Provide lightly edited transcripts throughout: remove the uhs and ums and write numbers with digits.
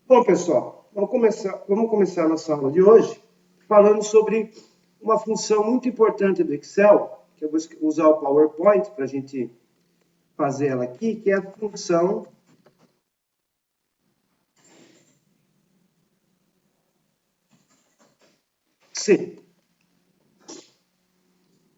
Bom, pessoal, vamos começar a nossa aula de hoje falando sobre uma função muito importante do Excel, que eu vou usar o PowerPoint para a gente fazer ela aqui, que é a função C.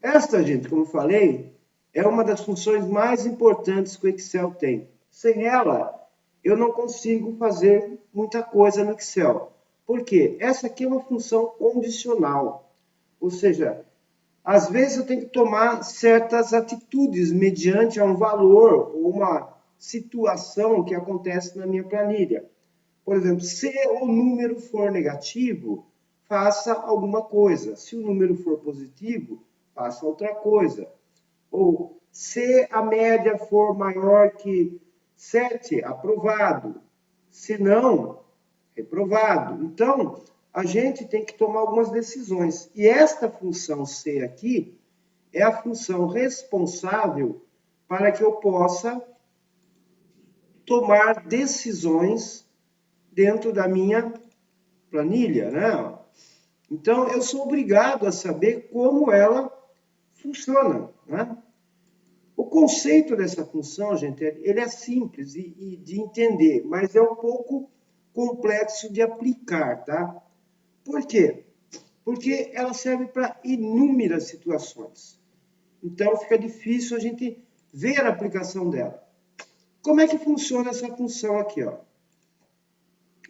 Esta, gente, como eu falei, é uma das funções mais importantes que o Excel tem. Sem ela, eu não consigo fazer muita coisa no Excel. Por quê? Essa aqui é uma função condicional, ou seja, às vezes eu tenho que tomar certas atitudes mediante a um valor ou uma situação que acontece na minha planilha. Por exemplo, se o número for negativo, faça alguma coisa. Se o número for positivo, faça outra coisa. Ou se a média for maior que 7, aprovado. Se não, reprovado. Então, a gente tem que tomar algumas decisões. E esta função C aqui é a função responsável para que eu possa tomar decisões dentro da minha planilha, né? Então, eu sou obrigado a saber como ela funciona, né? O conceito dessa função, gente, ele é simples e de entender, mas é um pouco complexo de aplicar, tá? Por quê? Porque ela serve para inúmeras situações. Então, fica difícil a gente ver a aplicação dela. Como é que funciona essa função aqui, ó?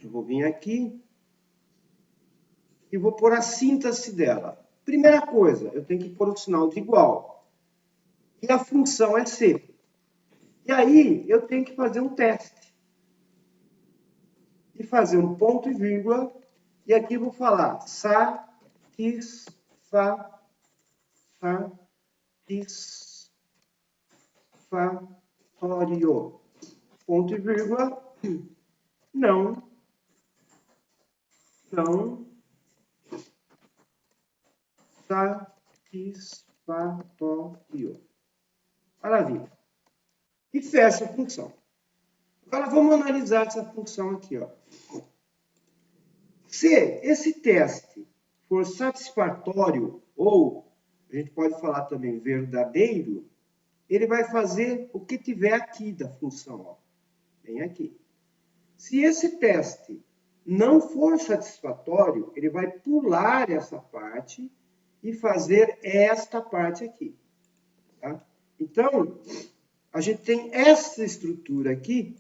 Eu vou vir aqui e vou pôr a síntese dela. Primeira coisa, eu tenho que pôr o sinal de igual. E a função é C. E aí, eu tenho que fazer um teste. E fazer um ponto e vírgula. E aqui eu vou falar satisfatório. Ponto e vírgula. Não satisfatório. Maravilha. E fecha a função. Agora vamos analisar essa função aqui, ó. Se esse teste for satisfatório, ou a gente pode falar também verdadeiro, ele vai fazer o que tiver aqui da função, ó. Bem aqui. Se esse teste não for satisfatório, ele vai pular essa parte e fazer esta parte aqui. Tá? Então, a gente tem essa estrutura aqui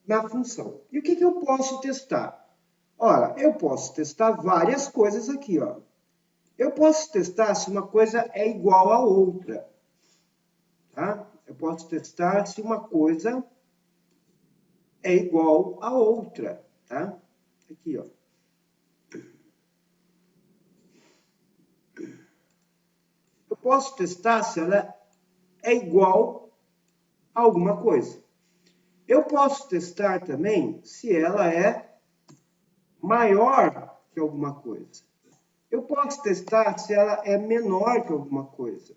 na função. E o que eu posso testar? Ora, eu posso testar várias coisas aqui, ó. Eu posso testar se uma coisa é igual a outra. Tá? Eu posso testar se uma coisa é igual a outra. Tá? Aqui, ó. Eu posso testar se ela é igual a alguma coisa. Eu posso testar também se ela é maior que alguma coisa. Eu posso testar se ela é menor que alguma coisa.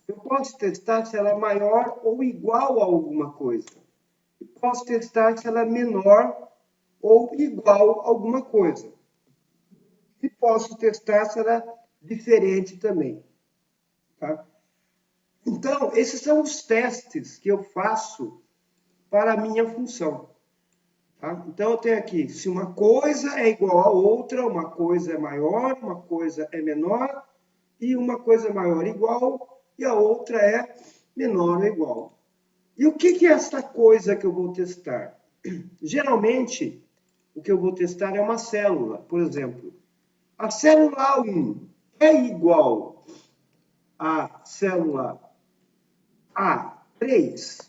Eu posso testar se ela é maior ou igual a alguma coisa. Eu posso testar se ela é menor ou igual a alguma coisa. E posso testar se ela é diferente também. Tá? Então, esses são os testes que eu faço para a minha função. Tá? Então, eu tenho aqui, se uma coisa é igual a outra, uma coisa é maior, uma coisa é menor, e uma coisa é maior igual, e a outra é menor ou igual. E o que é esta coisa que eu vou testar? Geralmente, o que eu vou testar é uma célula. Por exemplo, a célula 1 é igual à célula A3?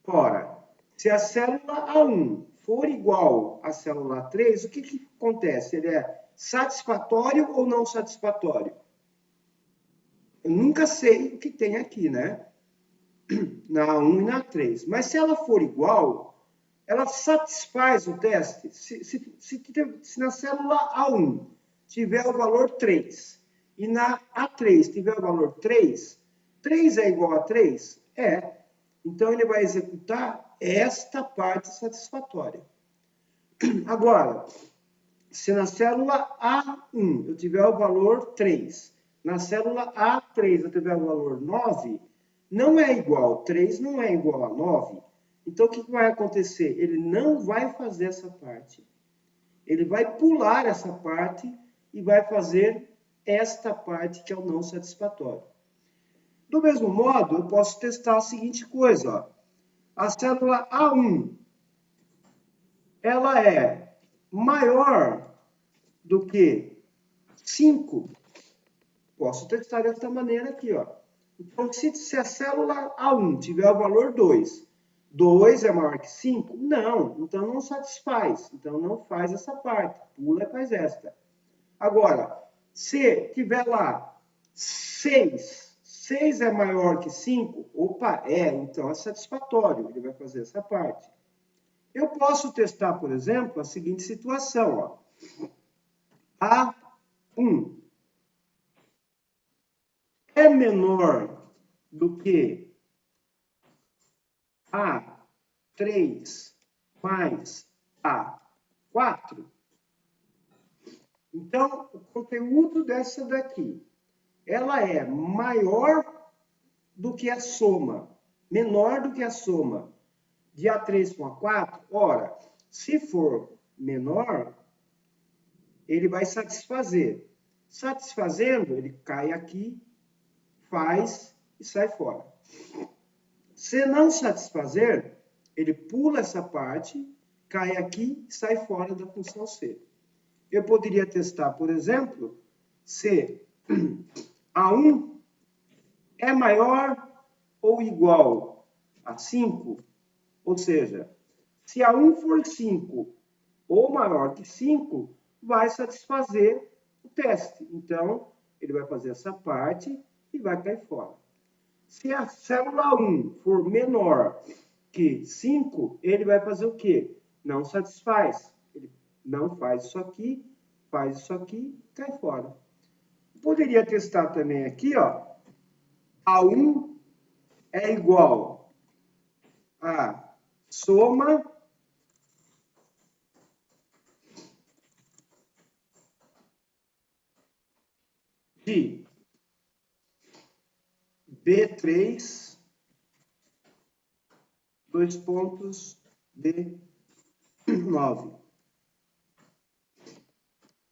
Ora, se a célula A1 for igual à célula A3, o que acontece? Ele é satisfatório ou não satisfatório? Eu nunca sei o que tem aqui, né? Na A1 e na A3. Mas se ela for igual, ela satisfaz o teste. Se na célula A1 tiver o valor 3 e na A3 tiver o valor 3, 3 é igual a 3? É. Então, ele vai executar esta parte satisfatória. Agora, se na célula A1 eu tiver o valor 3, na célula A3 eu tiver o valor 9, não é igual, 3 não é igual a 9. Então, o que vai acontecer? Ele não vai fazer essa parte. Ele vai pular essa parte e vai fazer esta parte que é o não satisfatório. Do mesmo modo, eu posso testar a seguinte coisa. Ó. A célula A1, ela é maior do que 5. Posso testar dessa maneira aqui. Ó. Então, se a célula A1 tiver o valor 2, 2 é maior que 5? Não, então não satisfaz. Então não faz essa parte, pula e faz esta. Agora, se tiver lá 6, 6 é maior que 5, opa, então é satisfatório, ele vai fazer essa parte. Eu posso testar, por exemplo, a seguinte situação, ó. A1 é menor do que A3 mais A4. Então, o conteúdo dessa daqui, ela é maior do que a soma, menor do que a soma de A3 com A4. Ora, se for menor, ele vai satisfazer. Satisfazendo, ele cai aqui, faz e sai fora. Se não satisfazer, ele pula essa parte, cai aqui e sai fora da função C. Eu poderia testar, por exemplo, se A1 é maior ou igual a 5, ou seja, se A1 for 5 ou maior que 5, vai satisfazer o teste. Então, ele vai fazer essa parte e vai cair fora. Se a célula 1 for menor que 5, ele vai fazer o quê? Não satisfaz. Ele não faz isso aqui, cai fora. Poderia testar também aqui, ó. A1 é igual a soma de B3, dois pontos, D9.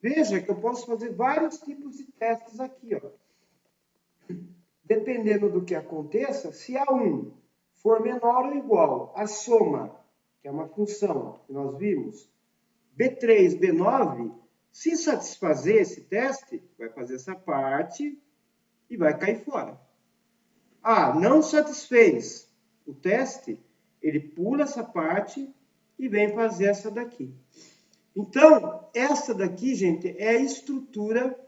Veja que eu posso fazer vários tipos de testes aqui, ó. Dependendo do que aconteça, se A1 for menor ou igual à soma, que é uma função que nós vimos, B3, B9, se satisfazer esse teste, vai fazer essa parte e vai cair fora. Ah, não satisfez o teste, ele pula essa parte e vem fazer essa daqui. Então, essa daqui, gente, é a estrutura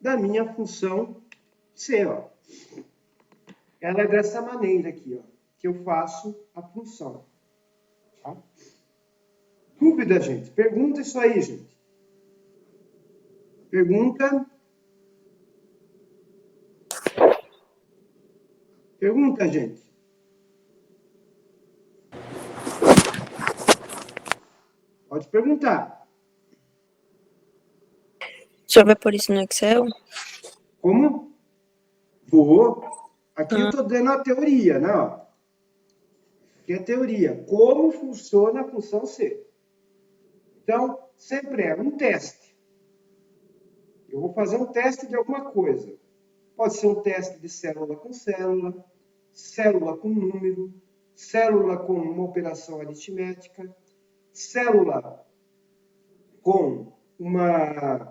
da minha função C, ó. Ela é dessa maneira aqui, ó, que eu faço a função. Tá? Dúvida, gente? Pergunta isso aí, gente. Pergunta. Pergunta, gente. Pode perguntar. Só vai pôr isso no Excel? Como? Vou. Aqui eu estou dando a teoria, né? Ó. Aqui é a teoria. Como funciona a função C. Então, sempre é um teste. Eu vou fazer um teste de alguma coisa. Pode ser um teste de célula com célula, célula com número, célula com uma operação aritmética, célula com um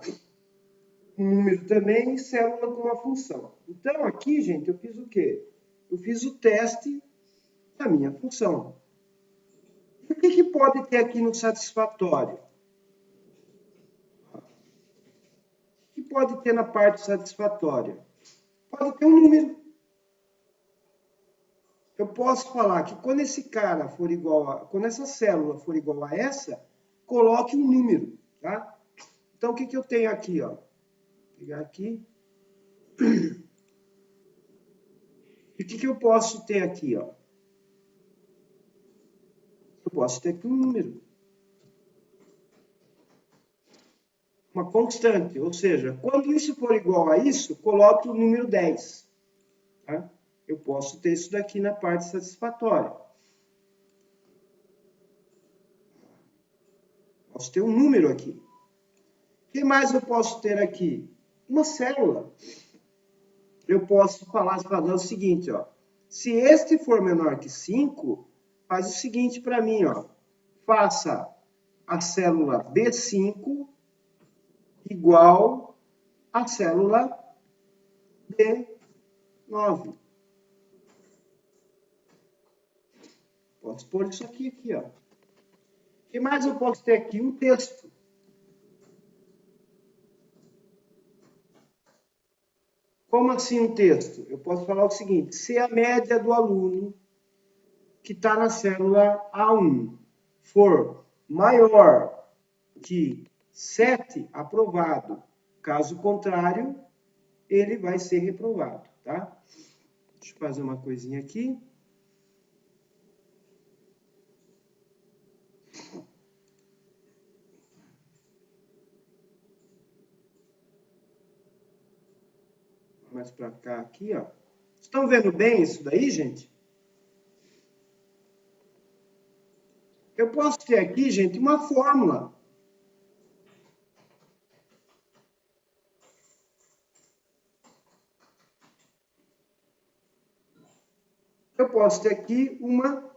número também e célula com uma função. Então, aqui, gente, eu fiz o quê? Eu fiz o teste da minha função. O que pode ter aqui no satisfatório? O que pode ter na parte satisfatória? Pode ter um número. Eu posso falar que quando esse cara for igual a... Quando essa célula for igual a essa, coloque um número, tá? Então, o que eu tenho aqui, ó? Vou pegar aqui. E o que eu posso ter aqui, ó? Eu posso ter aqui um número. uma constante, ou seja, quando isso for igual a isso, coloque o número 10. Tá? Eu posso ter isso daqui na parte satisfatória. Posso ter um número aqui. O que mais eu posso ter aqui? Uma célula. Eu posso falar o seguinte, ó. Se este for menor que 5, faz o seguinte para mim, ó. Faça a célula B5 igual à célula B9. Posso pôr isso aqui, ó. O que mais eu posso ter aqui? Um texto. Como assim um texto? Eu posso falar o seguinte, se a média do aluno que está na célula A1 for maior que 7, aprovado. Caso contrário, ele vai ser reprovado, tá? Deixa eu fazer uma coisinha aqui. Mais para cá, aqui, ó. Estão vendo bem isso daí, gente? Eu posso ter aqui, gente, uma fórmula. Eu posso ter aqui uma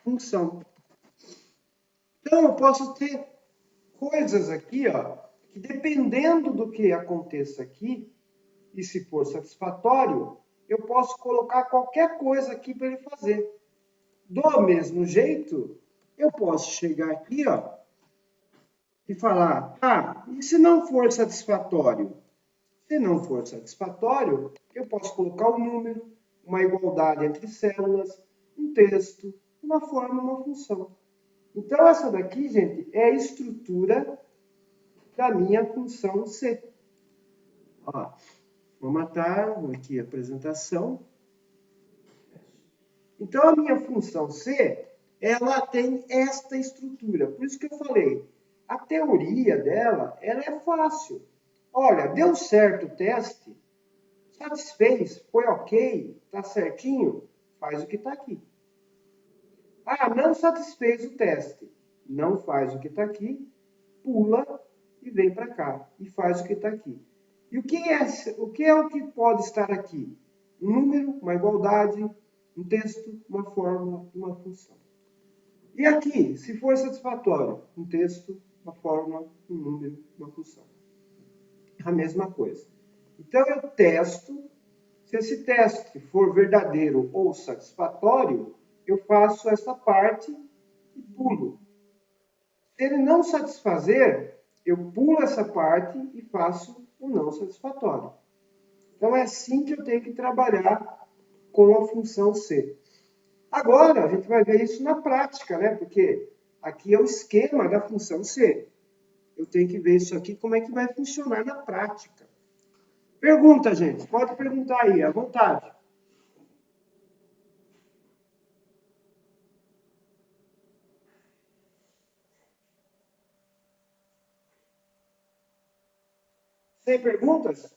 função. Então, eu posso ter coisas aqui, ó, que dependendo do que aconteça aqui, e se for satisfatório, eu posso colocar qualquer coisa aqui para ele fazer. Do mesmo jeito, eu posso chegar aqui, ó, e falar, e se não for satisfatório? Se não for satisfatório, eu posso colocar um número, uma igualdade entre células, um texto, uma forma, uma função. Então, essa daqui, gente, é a estrutura da minha função C. Ó, vou matar aqui a apresentação. Então, a minha função C, ela tem esta estrutura. Por isso que eu falei, a teoria dela, ela é fácil. Olha, deu certo o teste, satisfez, foi ok, está certinho, faz o que está aqui. Não satisfez o teste, não faz o que está aqui, pula e vem para cá e faz o que está aqui. E o que é o que pode estar aqui? Um número, uma igualdade, um texto, uma fórmula, uma função. E aqui, se for satisfatório, um texto, uma fórmula, um número, uma função. A mesma coisa. Então, eu testo. Se esse teste for verdadeiro ou satisfatório, eu faço essa parte e pulo. Se ele não satisfazer, eu pulo essa parte e faço o não satisfatório. Então, é assim que eu tenho que trabalhar com a função C. Agora, a gente vai ver isso na prática, né? Porque aqui é o esquema da função C. Eu tenho que ver isso aqui, como é que vai funcionar na prática. Pergunta, gente. Pode perguntar aí, à vontade. Sem perguntas?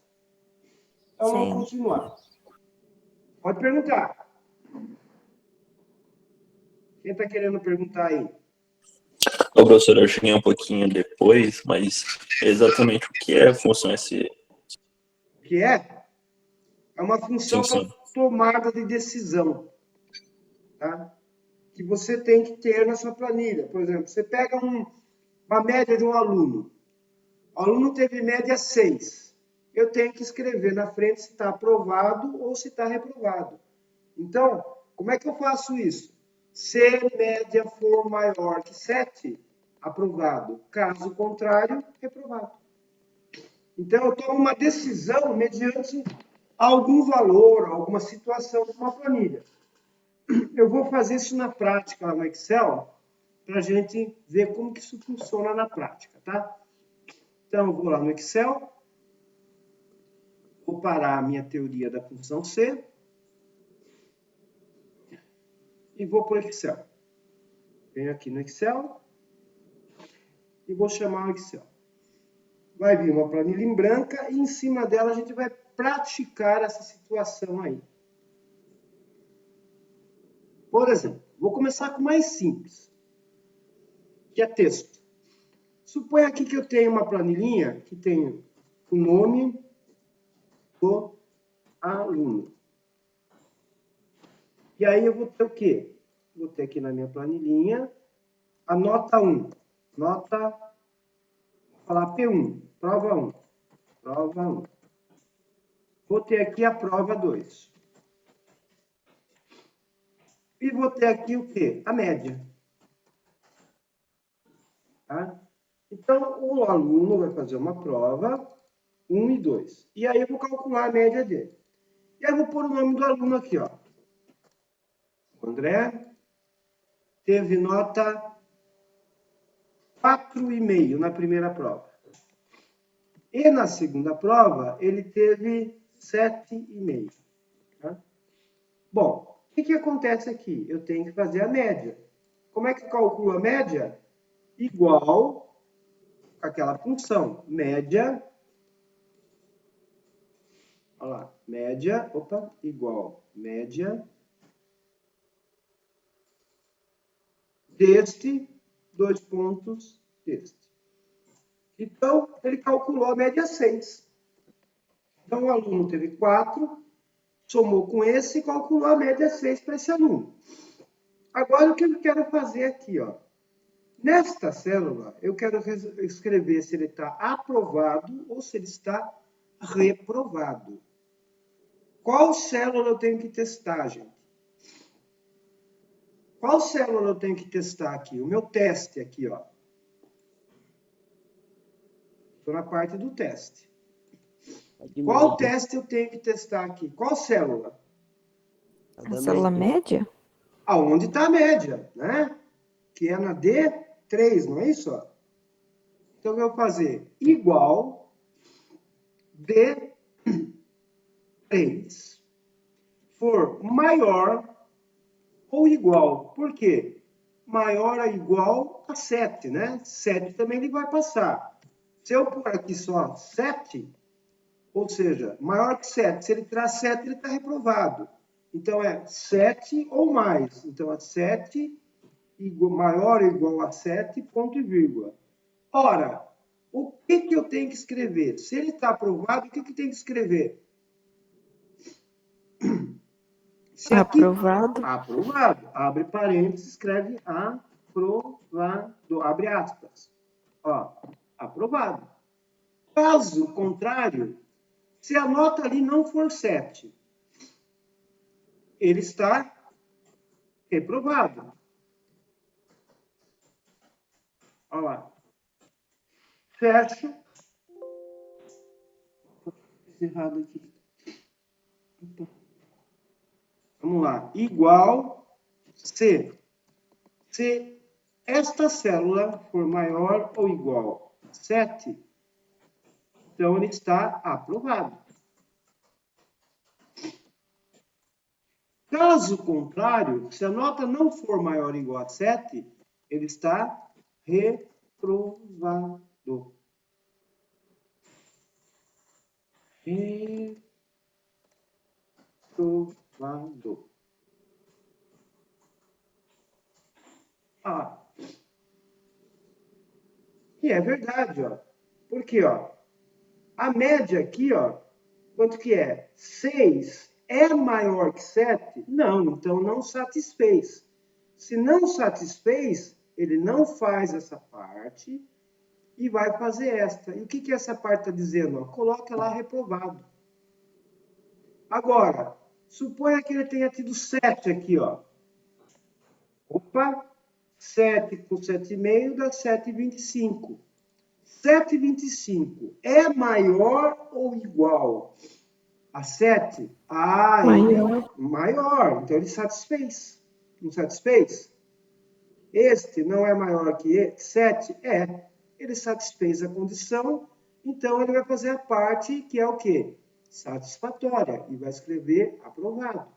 Então, vamos Sim. continuar. Pode perguntar. Quem está querendo perguntar aí? Ô, professor, eu cheguei um pouquinho depois, mas exatamente o que é a função SE? O que é? É uma função Sim, para sim. tomada de decisão, tá? Que você tem que ter na sua planilha. Por exemplo, você pega uma média de um aluno. O aluno teve média 6. Eu tenho que escrever na frente se está aprovado ou se está reprovado. Então, como é que eu faço isso? Se média for maior que 7, aprovado. Caso contrário, reprovado. Então, eu tomo uma decisão mediante algum valor, alguma situação de uma planilha. Eu vou fazer isso na prática lá no Excel, para a gente ver como que isso funciona na prática, tá? Então, eu vou lá no Excel, vou parar a minha teoria da função C e vou para o Excel. Venho aqui no Excel e vou chamar o Excel. vai vir uma planilha em branca e em cima dela a gente vai praticar essa situação aí. Por exemplo, vou começar com o mais simples, que é texto. Suponha aqui que eu tenho uma planilhinha que tem o nome do aluno. E aí eu vou ter o quê? Vou ter aqui na minha planilhinha a nota 1. Nota, vou falar P1, prova 1. Prova 1. Vou ter aqui a prova 2. E vou ter aqui o quê? A média. Tá? Então, o aluno vai fazer uma prova 1 e 2. E aí eu vou calcular a média dele. E aí eu vou pôr o nome do aluno aqui, ó. O André teve nota 4,5 na primeira prova. E na segunda prova, ele teve 7,5. Tá? Bom, o que acontece aqui? Eu tenho que fazer a média. Como é que eu calculo a média? Igual aquela função, média, olha lá, média, opa, igual, média deste, 2 pontos, deste. Então, ele calculou a média 6. Então, o aluno teve 4, somou com esse e calculou a média 6 para esse aluno. Agora, o que eu quero fazer aqui, ó? Nesta célula, eu quero escrever se ele está aprovado ou se ele está reprovado. Qual célula eu tenho que testar, gente? Qual célula eu tenho que testar aqui? O meu teste aqui, ó. Estou na parte do teste. Qual teste eu tenho que testar aqui? Qual célula? A célula média? Aonde está a média, né? Que é na D3, não é isso? Ó? Então, eu vou fazer igual D3 for maior ou igual. Por quê? Maior ou igual a 7, né? 7 também ele vai passar. Se eu pôr aqui só 7, ou seja, maior que 7, se ele traz 7, ele está reprovado. Então, é 7 ou mais. Então, é 7 maior ou igual a 7, ponto e vírgula. Ora, o que eu tenho que escrever? Se ele está aprovado, o que eu tenho que escrever? Se aqui, Aprovado. Aprovado. Abre parênteses, escreve aprovado. Abre aspas. Ó, aprovado. Caso contrário, se a nota ali não for 7, ele está reprovado. Olha lá. Fecho. Fiz errado aqui. Opa. Vamos lá. Igual se esta célula for maior ou igual a 7, então ele está aprovado. Caso contrário, se a nota não for maior ou igual a 7, ele está reprovado. Reprovado. Ah. E é verdade, ó. Porque, ó, a média aqui, ó, quanto que é? 6 é maior que 7? Não, então não satisfez. Se não satisfez, ele não faz essa parte e vai fazer esta. E o que essa parte está dizendo? Ó? Coloca lá reprovado. Agora, suponha que ele tenha tido 7 aqui, ó. Opa, 7 com 7,5 dá 7,25. 7,25 é maior ou igual a 7? Ah, Maior. Maior. Então, ele satisfez. Não satisfez? Este não é maior que 7? É. Ele satisfez a condição, então ele vai fazer a parte que é o quê? Satisfatória. E vai escrever aprovado.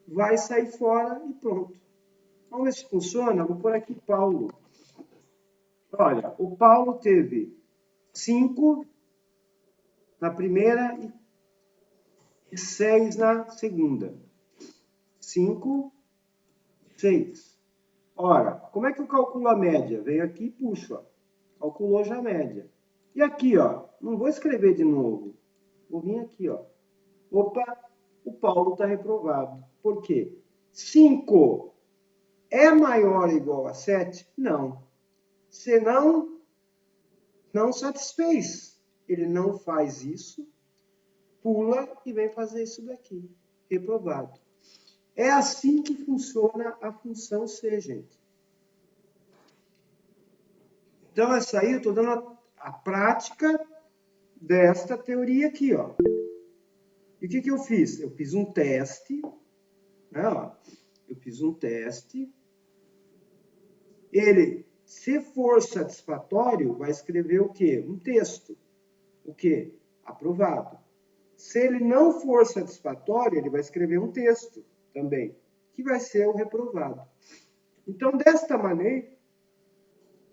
Vai sair fora e pronto. Vamos ver se funciona? Vou pôr aqui Paulo. Olha, o Paulo teve 5 na primeira e 6 na segunda. 5, 6. Ora, como é que eu calculo a média? Venho aqui e puxo, ó. Calculou já a média. E aqui, ó, não vou escrever de novo. Vou vir aqui, ó. Opa, o Paulo está reprovado. Por quê? 5 é maior ou igual a 7? Não. Senão, não satisfez. Ele não faz isso, pula e vem fazer isso daqui. Reprovado. É assim que funciona a função C, gente. Então, essa aí eu estou dando a prática desta teoria aqui, ó. E o que eu fiz? Eu fiz um teste, né, ó. Eu fiz um teste. Ele, se for satisfatório, vai escrever o quê? Um texto. O quê? Aprovado. Se ele não for satisfatório, ele vai escrever um texto também, que vai ser o reprovado. Então, desta maneira,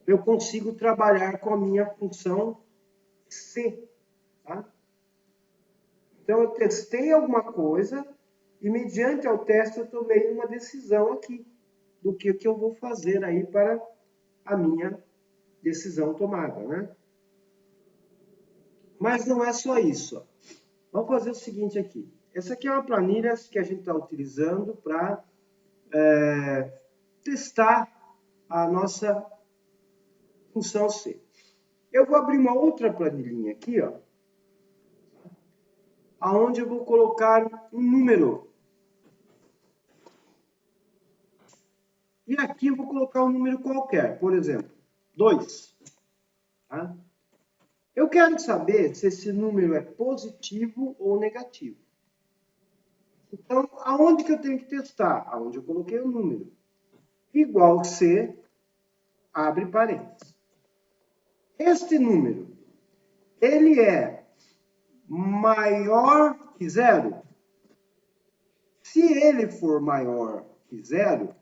eu consigo trabalhar com a minha função C. Tá? Então, eu testei alguma coisa e, mediante ao teste, eu tomei uma decisão aqui do que eu vou fazer aí para a minha decisão tomada, né? Mas não é só isso. Vamos fazer o seguinte aqui. Essa aqui é uma planilha que a gente está utilizando para testar a nossa função C. Eu vou abrir uma outra planilhinha aqui, ó, aonde eu vou colocar um número. E aqui eu vou colocar um número qualquer, por exemplo, 2. Tá? Eu quero saber se esse número é positivo ou negativo. Então, aonde que eu tenho que testar? Aonde eu coloquei o número. Igual C, abre parênteses. Este número, ele é maior que 0? Se ele for maior que 0,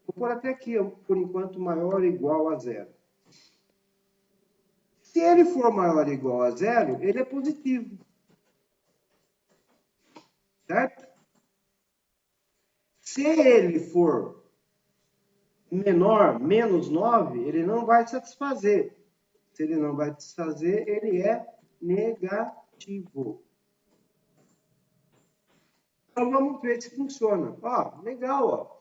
vou pôr até aqui, por enquanto, maior ou igual a 0. Se ele for maior ou igual a 0, ele é positivo. Certo? Se ele for menor, menos 9, ele não vai satisfazer. Se ele não vai satisfazer, ele é negativo. Então, vamos ver se funciona. Ó, legal, ó.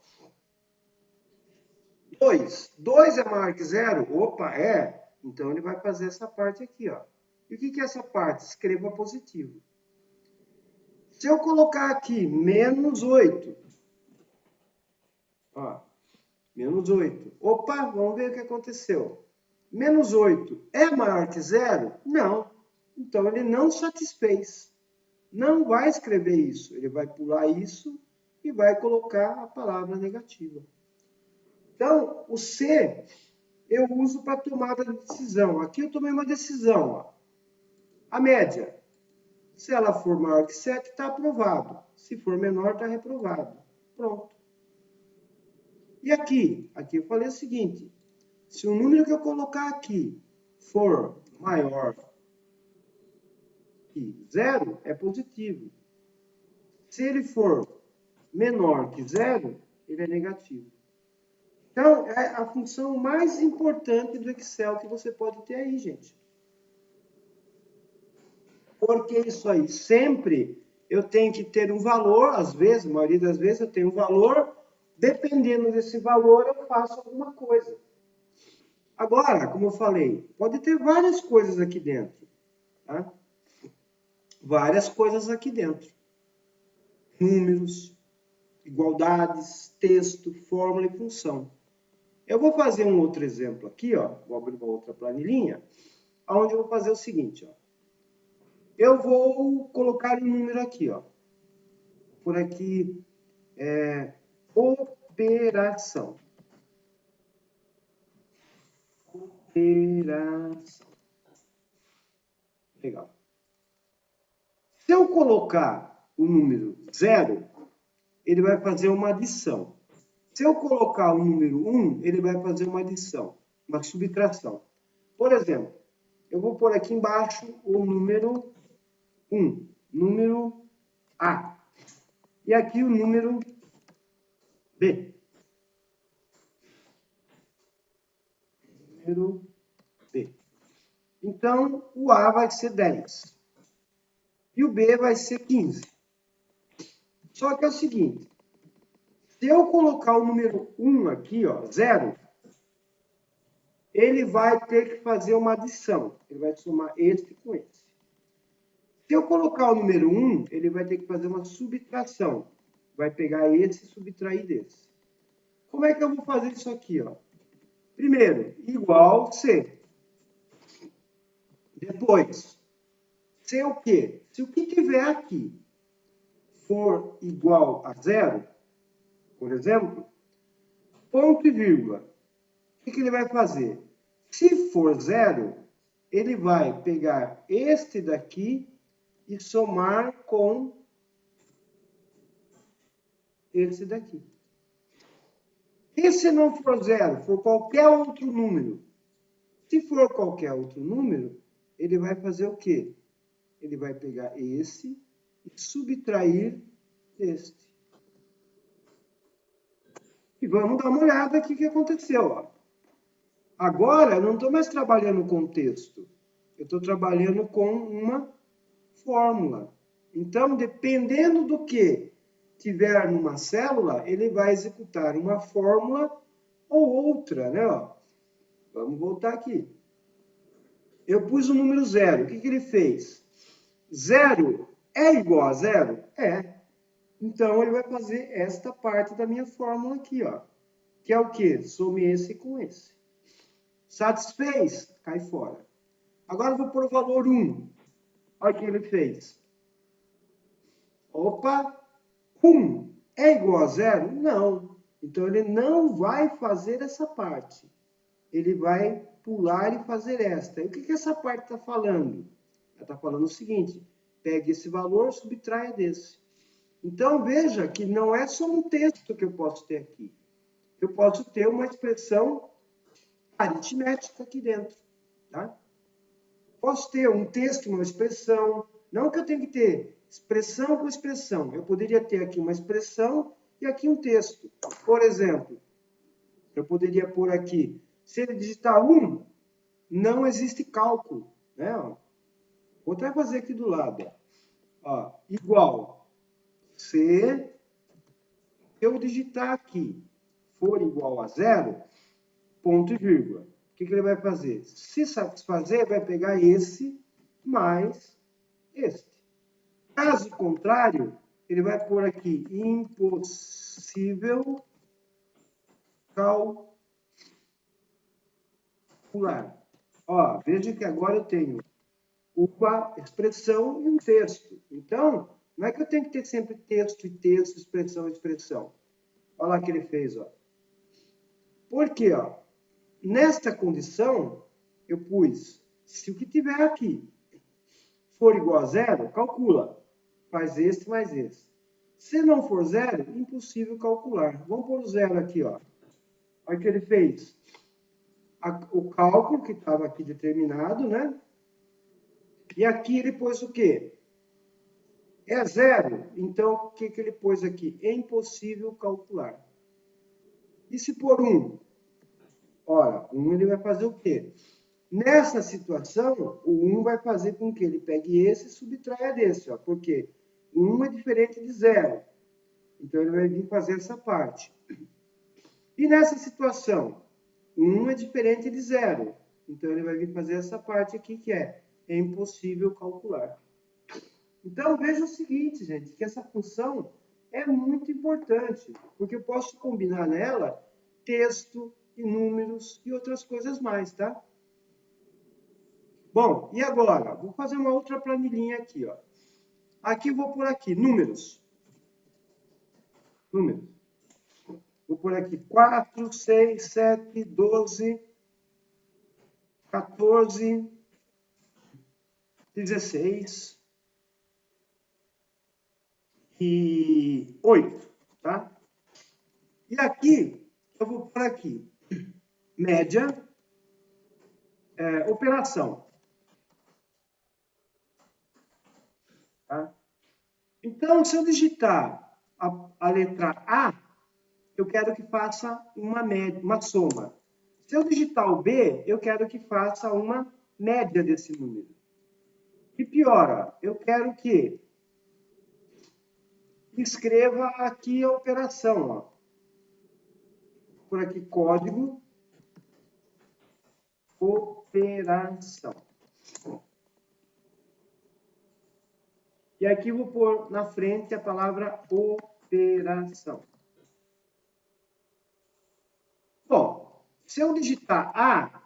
2. 2 é maior que 0? Opa, é. Então, ele vai fazer essa parte aqui, ó. E o que é essa parte? Escreva positivo. Se eu colocar aqui menos 8, ó, menos 8. Opa, vamos ver o que aconteceu. Menos 8 é maior que 0? Não. Então, ele não satisfez. Não vai escrever isso. Ele vai pular isso e vai colocar a palavra negativa. Então, o C eu uso para tomada de decisão. Aqui eu tomei uma decisão. Ó. A média. Se ela for maior que 7, está aprovado. Se for menor, está reprovado. Pronto. E aqui? Aqui eu falei o seguinte. Se o número que eu colocar aqui for maior que 0, é positivo. Se ele for menor que 0, ele é negativo. Então, é a função mais importante do Excel que você pode ter aí, gente. Porque isso aí, sempre eu tenho que ter um valor, às vezes, a maioria das vezes eu tenho um valor, dependendo desse valor eu faço alguma coisa. Agora, como eu falei, pode ter várias coisas aqui dentro. Tá? Várias coisas aqui dentro. Números, igualdades, texto, fórmula e função. Eu vou fazer um outro exemplo aqui, ó. Vou abrir uma outra planilhinha, onde eu vou fazer o seguinte, ó. Eu vou colocar um número aqui, ó. Por aqui, operação. Operação. Legal. Se eu colocar o número 0, ele vai fazer uma adição. Se eu colocar o número 1, ele vai fazer uma adição, uma subtração. Por exemplo, eu vou pôr aqui embaixo o número 1, número A. E aqui o número B. Número B. Então, o A vai ser 10. E o B vai ser 15. Só que é o seguinte, se eu colocar o número 1 aqui, ó, 0, ele vai ter que fazer uma adição. Ele vai somar esse com esse. Se eu colocar o número 1, ele vai ter que fazer uma subtração. Vai pegar esse e subtrair desse. Como é que eu vou fazer isso aqui, ó? Primeiro, igual C. Depois, C o quê? Se o que tiver aqui for igual a 0, por exemplo, ponto e vírgula, o que ele vai fazer? Se for 0, ele vai pegar este daqui e somar com esse daqui. E se não for 0, for qualquer outro número? Se for qualquer outro número, ele vai fazer o quê? Ele vai pegar esse e subtrair este. E vamos dar uma olhada aqui o que aconteceu. Ó. Agora, eu não estou mais trabalhando com texto. Eu estou trabalhando com uma fórmula. Então, dependendo do que tiver numa célula, ele vai executar uma fórmula ou outra, né? Ó, vamos voltar aqui. Eu pus o número 0. O que ele fez? 0 é igual a 0? É. Então, ele vai fazer esta parte da minha fórmula aqui, ó. Que é o quê? Some esse com esse. Satisfez? Cai fora. Agora, eu vou pôr o valor 1. Olha o que ele fez. Opa! 1 é igual a 0? Não. Então, ele não vai fazer essa parte. Ele vai pular e fazer esta. E o que essa parte está falando? Ela está falando o seguinte, pegue esse valor, subtraia desse. Então, veja que não é só um texto que eu posso ter aqui. Eu posso ter uma expressão aritmética aqui dentro. Tá? Posso ter um texto, uma expressão. Não que eu tenha que ter expressão com expressão. Eu poderia ter aqui uma expressão e aqui um texto. Por exemplo, eu poderia pôr aqui, se ele digitar 1, não existe cálculo. Né? Vou até fazer aqui do lado. Ó, igual. Se eu digitar aqui for igual a 0, ponto e vírgula. O que ele vai fazer? Se satisfazer, vai pegar esse mais este. Caso contrário, ele vai pôr aqui impossível calcular. Ó, veja que agora eu tenho uma expressão e um texto. Então, não é que eu tenho que ter sempre texto e texto, expressão e expressão. Olha lá o que ele fez, ó. Por quê, ó? Nesta condição, eu pus, se o que tiver aqui for igual a 0, calcula. Faz esse mais esse. Se não for 0, impossível calcular. Vamos pôr o 0 aqui, ó. Olha o que ele fez. O cálculo que estava aqui determinado, né? E aqui ele pôs o quê? É 0. Então, o que ele pôs aqui? É impossível calcular. E se por 1? Ora, 1 ele vai fazer o quê? Nessa situação, o 1 vai fazer com que ele pegue esse e subtraia desse, ó, porque 1 é diferente de 0. Então, ele vai vir fazer essa parte. E nessa situação, 1 é diferente de 0. Então, ele vai vir fazer essa parte aqui, que é impossível calcular. Então, veja o seguinte, gente, que essa função é muito importante, porque eu posso combinar nela texto e números e outras coisas mais, tá? Bom, e agora? Vou fazer uma outra planilhinha aqui, ó. Aqui eu vou por aqui, números. Números. Vou por aqui 4, 6, 7, 12, 14, 16 e 8, tá? E aqui, eu vou por aqui, média, operação. Então, se eu digitar a letra A, eu quero que faça uma soma. Se eu digitar o B, eu quero que faça uma média desse número. E piora, eu quero que escreva aqui a operação. Ó. Por aqui, código, operação. E aqui vou pôr na frente a palavra operação. Bom, se eu digitar A,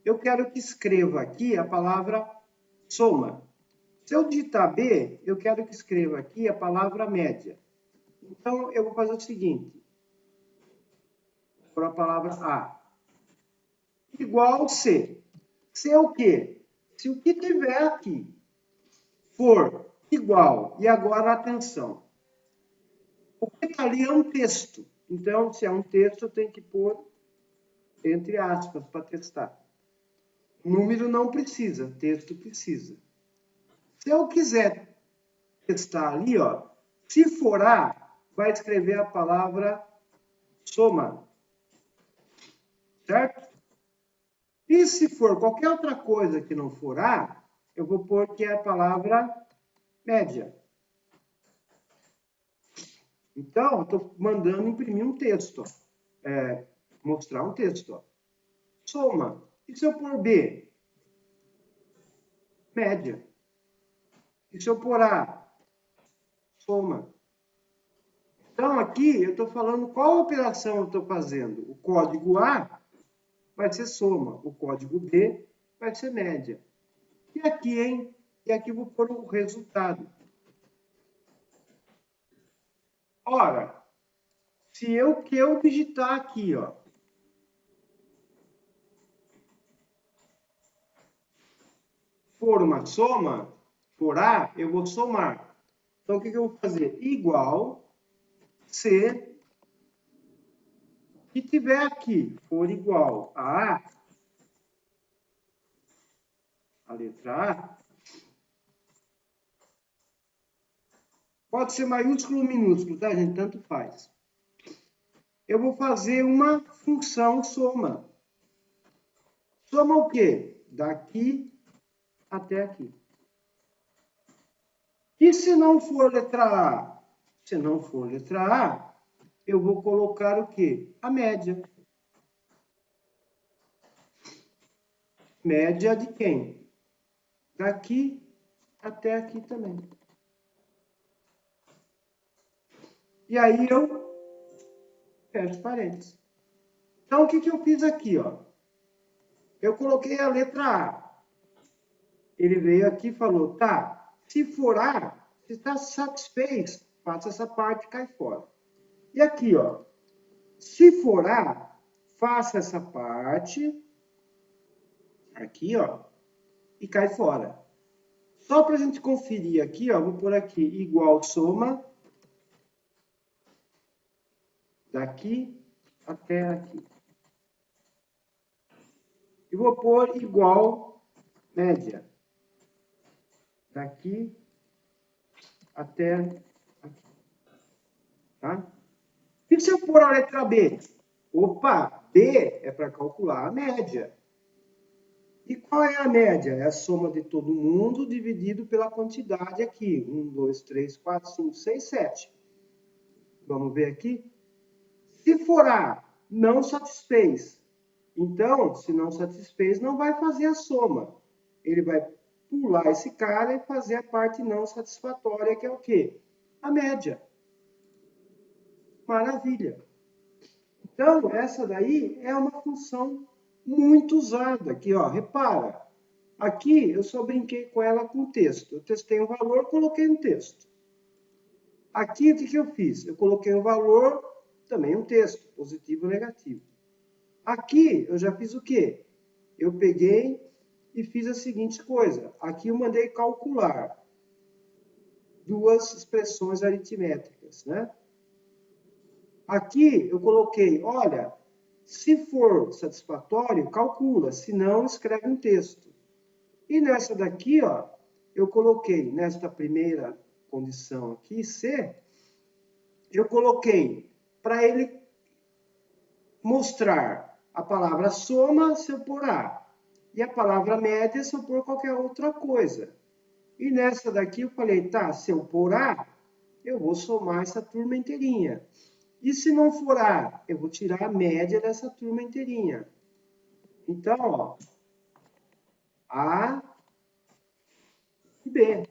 eu quero que escreva aqui a palavra soma. Se eu digitar B, eu quero que escreva aqui a palavra média. Então, eu vou fazer o seguinte. Vou pôr a palavra A. Igual C. C é o quê? Se o que tiver aqui for igual, e agora atenção, o que está ali é um texto. Então, se é um texto, eu tenho que pôr entre aspas para testar. Número não precisa, texto precisa. Se eu quiser testar ali, ó, se for A, vai escrever a palavra soma. Certo? E se for qualquer outra coisa que não for A, eu vou pôr que é a palavra média. Então, eu estou mandando imprimir um texto. Mostrar um texto. Ó. Soma. E se eu pôr B? Média. E se eu pôr A? Soma. Então, aqui eu estou falando qual operação eu estou fazendo. O código A vai ser soma. O código B vai ser média. E aqui, hein? E aqui eu vou pôr o resultado. Ora, se eu digitar aqui, ó, for uma soma, for A, eu vou somar. Então, o que eu vou fazer? Igual se que tiver aqui for igual a letra A, pode ser maiúsculo ou minúsculo, tá, gente? Tanto faz. Eu vou fazer uma função soma. Soma o quê? Daqui até aqui. E se não for letra A? Se não for letra A, eu vou colocar o quê? A média. Média de quem? Daqui até aqui também. E aí eu fecho parênteses. Então, o que eu fiz aqui? Ó? Eu coloquei a letra A. Ele veio aqui e falou, tá, se for A, se está satisfeito, faça essa parte e cai fora. E aqui, ó, se for A, faça essa parte, aqui, ó, e cai fora. Só para a gente conferir aqui, ó, vou pôr aqui igual soma, daqui até aqui. E vou pôr igual média, daqui até aqui. Tá? E se eu pôr a letra B? Opa, B é para calcular a média. E qual é a média? É a soma de todo mundo dividido pela quantidade aqui. 1, 2, 3, 4, 5, 6, 7. Vamos ver aqui. Se for A, não satisfez. Então, se não satisfez, não vai fazer a soma. Ele vai pular esse cara e fazer a parte não satisfatória, que é o quê? A média. Maravilha. Então, essa daí é uma função muito usada aqui, ó. Repara, aqui eu só brinquei com ela com texto. Eu testei um valor, coloquei um texto. Aqui, o que eu fiz? Eu coloquei um valor, também um texto, positivo ou negativo. Aqui, eu já fiz o quê? Eu peguei e fiz a seguinte coisa. Aqui eu mandei calcular duas expressões aritméticas, né? Aqui eu coloquei, olha, se for satisfatório, calcula, se não, escreve um texto. E nessa daqui, ó, eu coloquei, nesta primeira condição aqui, C, eu coloquei para ele mostrar a palavra soma se eu pôr A, e a palavra média se eu pôr qualquer outra coisa. E nessa daqui eu falei, tá, se eu pôr A, eu vou somar essa turma inteirinha. E se não for A, eu vou tirar a média dessa turma inteirinha. Então, ó, A e B.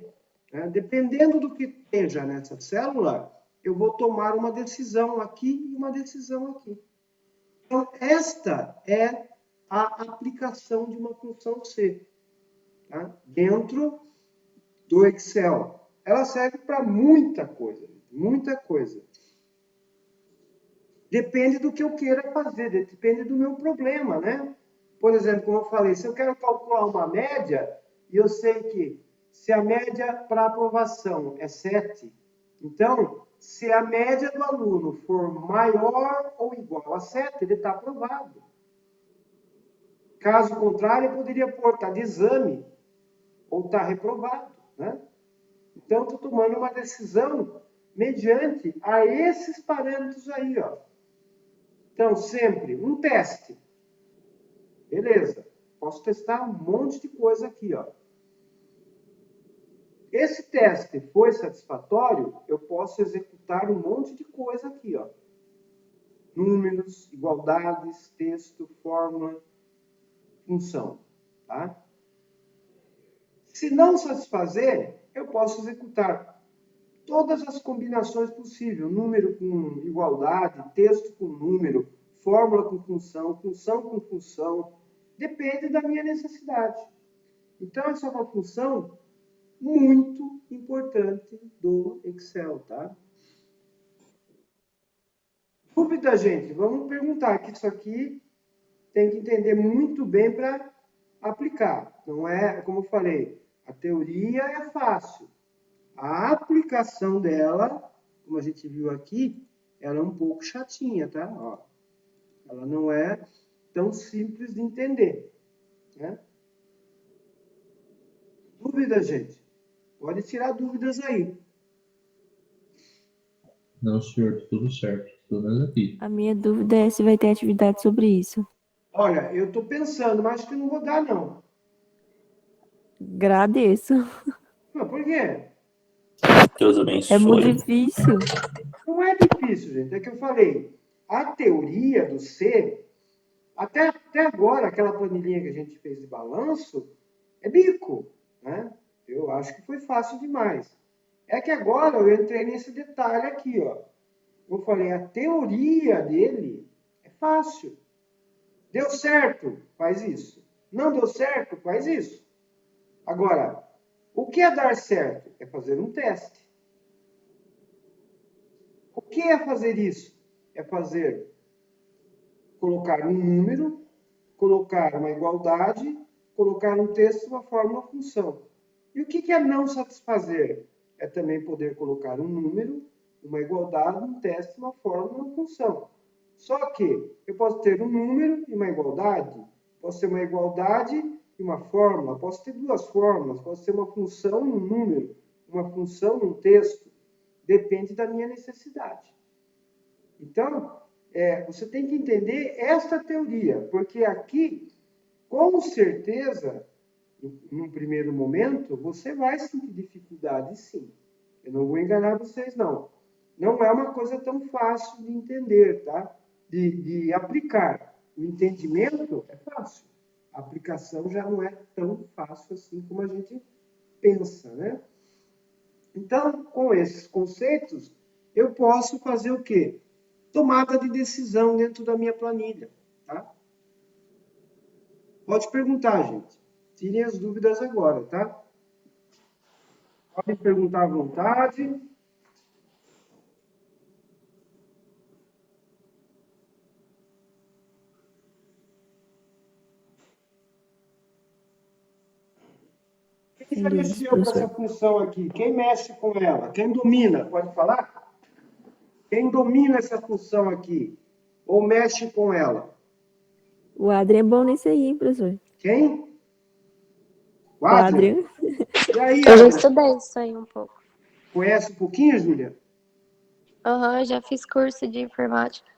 Né? Dependendo do que esteja nessa célula, eu vou tomar uma decisão aqui e uma decisão aqui. Então, esta é a aplicação de uma função C, tá? Dentro do Excel. Ela serve para muita coisa, muita coisa. Depende do que eu queira fazer, depende do meu problema, né? Por exemplo, como eu falei, se eu quero calcular uma média, e eu sei que se a média para aprovação é 7, então, se a média do aluno for maior ou igual a 7, ele está aprovado. Caso contrário, eu poderia pôr, está de exame, ou está reprovado, né? Então, estou tomando uma decisão mediante a esses parâmetros aí, ó. Então, sempre um teste. Beleza. Posso testar um monte de coisa aqui, ó. Esse teste foi satisfatório, eu posso executar um monte de coisa aqui, ó. Números, igualdades, texto, fórmula, função, tá? Se não satisfazer, eu posso executar todas as combinações possíveis, número com igualdade, texto com número, fórmula com função, função com função, depende da minha necessidade. Então, essa é uma função muito importante do Excel, tá? Dúvida, gente? Vamos perguntar, que isso aqui tem que entender muito bem para aplicar. Não é, como eu falei, a teoria é fácil. A aplicação dela, como a gente viu aqui, ela é um pouco chatinha, tá? Ó, ela não é tão simples de entender, né? Dúvida, gente? Pode tirar dúvidas aí. Não, senhor, tudo certo. Pelo menos aqui. A minha dúvida é se vai ter atividade sobre isso. Olha, eu estou pensando, mas acho que não vou dar, não. Agradeço. Mas por quê? Deus É muito abençoe. difícil. Não é difícil, gente. É que eu falei. A teoria do C, até agora, aquela planilhinha que a gente fez de balanço, é bico, né? Eu acho que foi fácil demais. É que agora eu entrei nesse detalhe aqui, ó. Eu falei, a teoria dele é fácil. Deu certo? Faz isso. Não deu certo? Faz isso. Agora, o que é dar certo? É fazer um teste. O que é fazer isso? É colocar um número, colocar uma igualdade, colocar um texto, uma fórmula, uma função. E o que é não satisfazer? É também poder colocar um número, uma igualdade, um teste, uma fórmula, uma função. Só que eu posso ter um número e uma igualdade, posso ter uma igualdade e uma fórmula, posso ter duas fórmulas, posso ter uma função e um número, uma função e um texto. Depende da minha necessidade. Então, você tem que entender esta teoria, porque aqui, com certeza, num primeiro momento, você vai sentir dificuldade, sim. Eu não vou enganar vocês, não. Não é uma coisa tão fácil de entender, tá? De aplicar. O entendimento é fácil. A aplicação já não é tão fácil assim como a gente pensa, né? Então, com esses conceitos, eu posso fazer o quê? Tomada de decisão dentro da minha planilha, tá? Pode perguntar, gente. Tirem as dúvidas agora, tá? Podem perguntar à vontade. Quem já mexeu com essa função aqui? Quem mexe com ela? Quem domina? Pode falar? Quem domina essa função aqui? Ou mexe com ela? O Adrian é bom nisso aí, hein, professor? Quem? O O Adrian? Adrian. E aí, Eu já Adrian? estudei isso aí um pouco. Conhece um pouquinho, Júlia? Aham, já fiz curso de informática.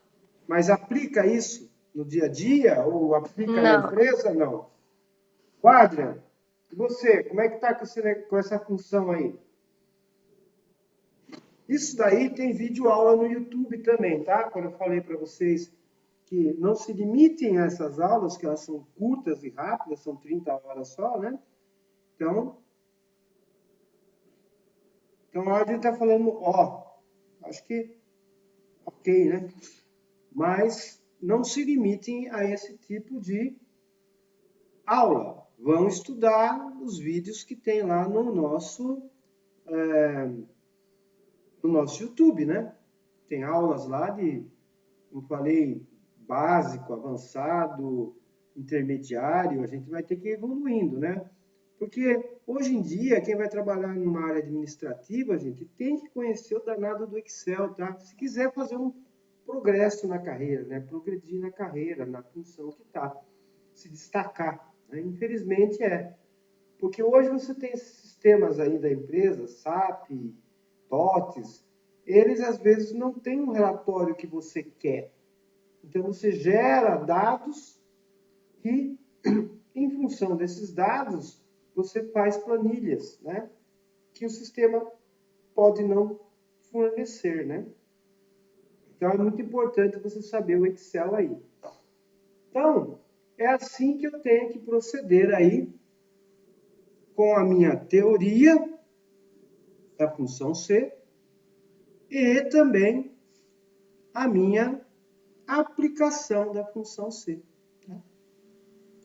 Mas aplica isso no dia a dia ou aplica na Não. empresa? Não. Adrian, e você, como é que está com essa função aí? Isso daí tem vídeo aula no YouTube também, tá? Quando eu falei para vocês que não se limitem a essas aulas, que elas são curtas e rápidas, são 30 horas só, né? Então a Adrian está falando, acho que ok, né? Mas não se limitem a esse tipo de aula. Vão estudar os vídeos que tem lá no nosso YouTube, né? Tem aulas lá de, como falei, básico, avançado, intermediário. A gente vai ter que ir evoluindo, né? Porque hoje em dia, quem vai trabalhar numa área administrativa, gente, tem que conhecer o danado do Excel, tá? Se quiser fazer um progresso na carreira, né? Progredir na carreira, na função que está, se destacar. Né? Infelizmente porque hoje você tem esses sistemas aí da empresa, SAP, TOTS, eles às vezes não têm um relatório que você quer. Então você gera dados e, em função desses dados, você faz planilhas, né? Que o sistema pode não fornecer, né? Então é muito importante você saber o Excel aí. Então, é assim que eu tenho que proceder aí com a minha teoria da função C e também a minha aplicação da função C.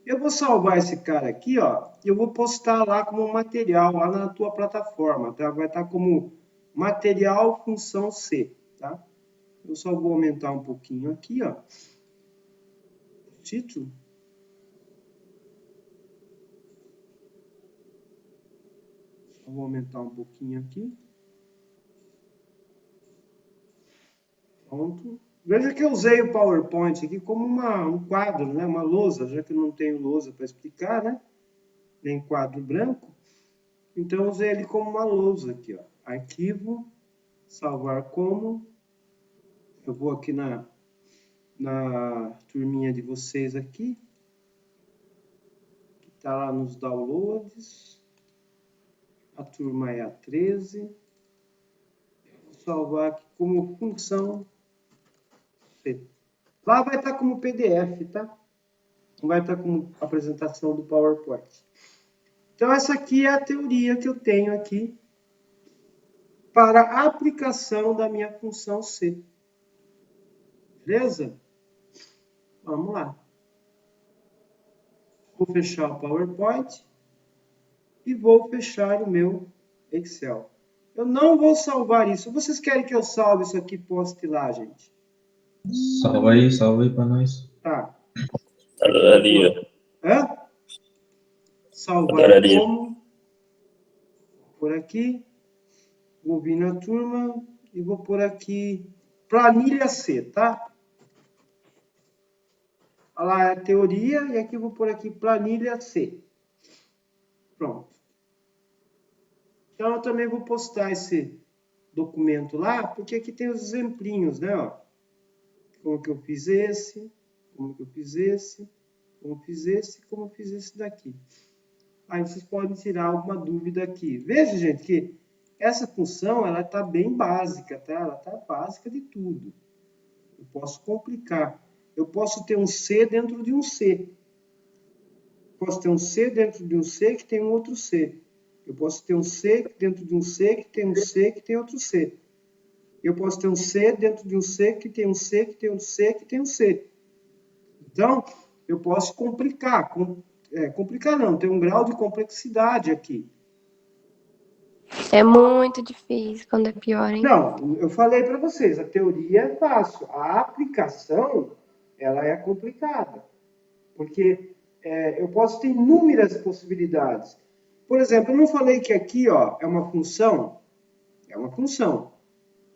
Eu vou salvar esse cara aqui, e eu vou postar lá como material, lá na tua plataforma, tá? Vai estar como material função C, tá? Eu só vou aumentar um pouquinho aqui, o título. Só vou aumentar um pouquinho aqui. Pronto. Veja que eu usei o PowerPoint aqui como um quadro, né? Uma lousa, já que eu não tenho lousa para explicar, né? Nem quadro branco. Então, eu usei ele como uma lousa aqui, Arquivo, salvar como. Eu vou aqui na turminha de vocês aqui, que está lá nos downloads. A turma é a 13. Vou salvar aqui como função C. Lá vai estar como PDF, tá? Não vai estar como apresentação do PowerPoint. Então, essa aqui é a teoria que eu tenho aqui para a aplicação da minha função C. Beleza? Vamos lá. Vou fechar o PowerPoint e vou fechar o meu Excel. Eu não vou salvar isso. Vocês querem que eu salve isso aqui e poste lá, gente? Salva aí pra nós. Tá. Adoraria. Hã? Salvar Adoraria. como? Por aqui. Vou vir na turma e vou por aqui planilha C, tá? Olha lá é a teoria e aqui eu vou por aqui planilha C. Pronto. Então eu também vou postar esse documento lá, porque aqui tem os exemplinhos, né? Como que eu fiz esse, como que eu fiz esse, como eu fiz esse, como eu fiz esse daqui. Aí vocês podem tirar alguma dúvida aqui. Veja, gente, que essa função, ela está bem básica, tá? Ela está básica de tudo. Eu posso complicar. Eu posso ter um C dentro de um C. Posso ter um C dentro de um C que tem um outro C. Eu posso ter um C dentro de um C que tem um C que tem outro C. Eu posso ter um C dentro de um C que tem um C que tem um C que tem um C. Então, eu posso complicar. Complicar não, tem um grau de complexidade aqui. É muito difícil quando é pior, hein? Não, eu falei para vocês, a teoria é fácil. A aplicação, ela é complicada. Porque eu posso ter inúmeras possibilidades. Por exemplo, eu não falei que aqui é uma função? É uma função.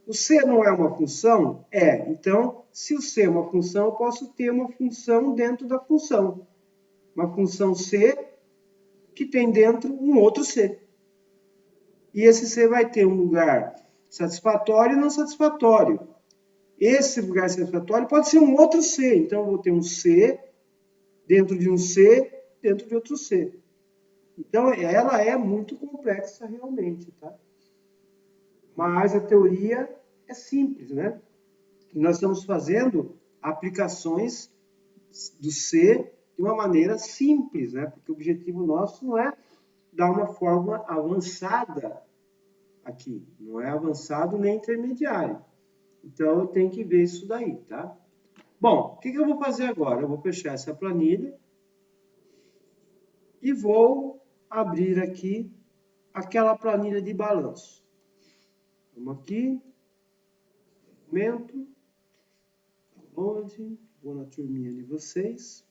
O C não é uma função? É. Então, se o C é uma função, eu posso ter uma função dentro da função. Uma função C que tem dentro um outro C. e esse C vai ter um lugar satisfatório e não satisfatório. Esse lugar satisfatório pode ser um outro C, então eu vou ter um C dentro de um C dentro de outro C. Então, ela é muito complexa realmente, tá? Mas a teoria é simples, né? Nós estamos fazendo aplicações do C de uma maneira simples, né? Porque o objetivo nosso não é dar uma forma avançada aqui. Não é avançado nem intermediário. Então, eu tenho que ver isso daí, tá? Bom, o que eu vou fazer agora? Eu vou fechar essa planilha e vou abrir aqui aquela planilha de balanço. Vamos aqui, documento, onde vou na turminha de vocês,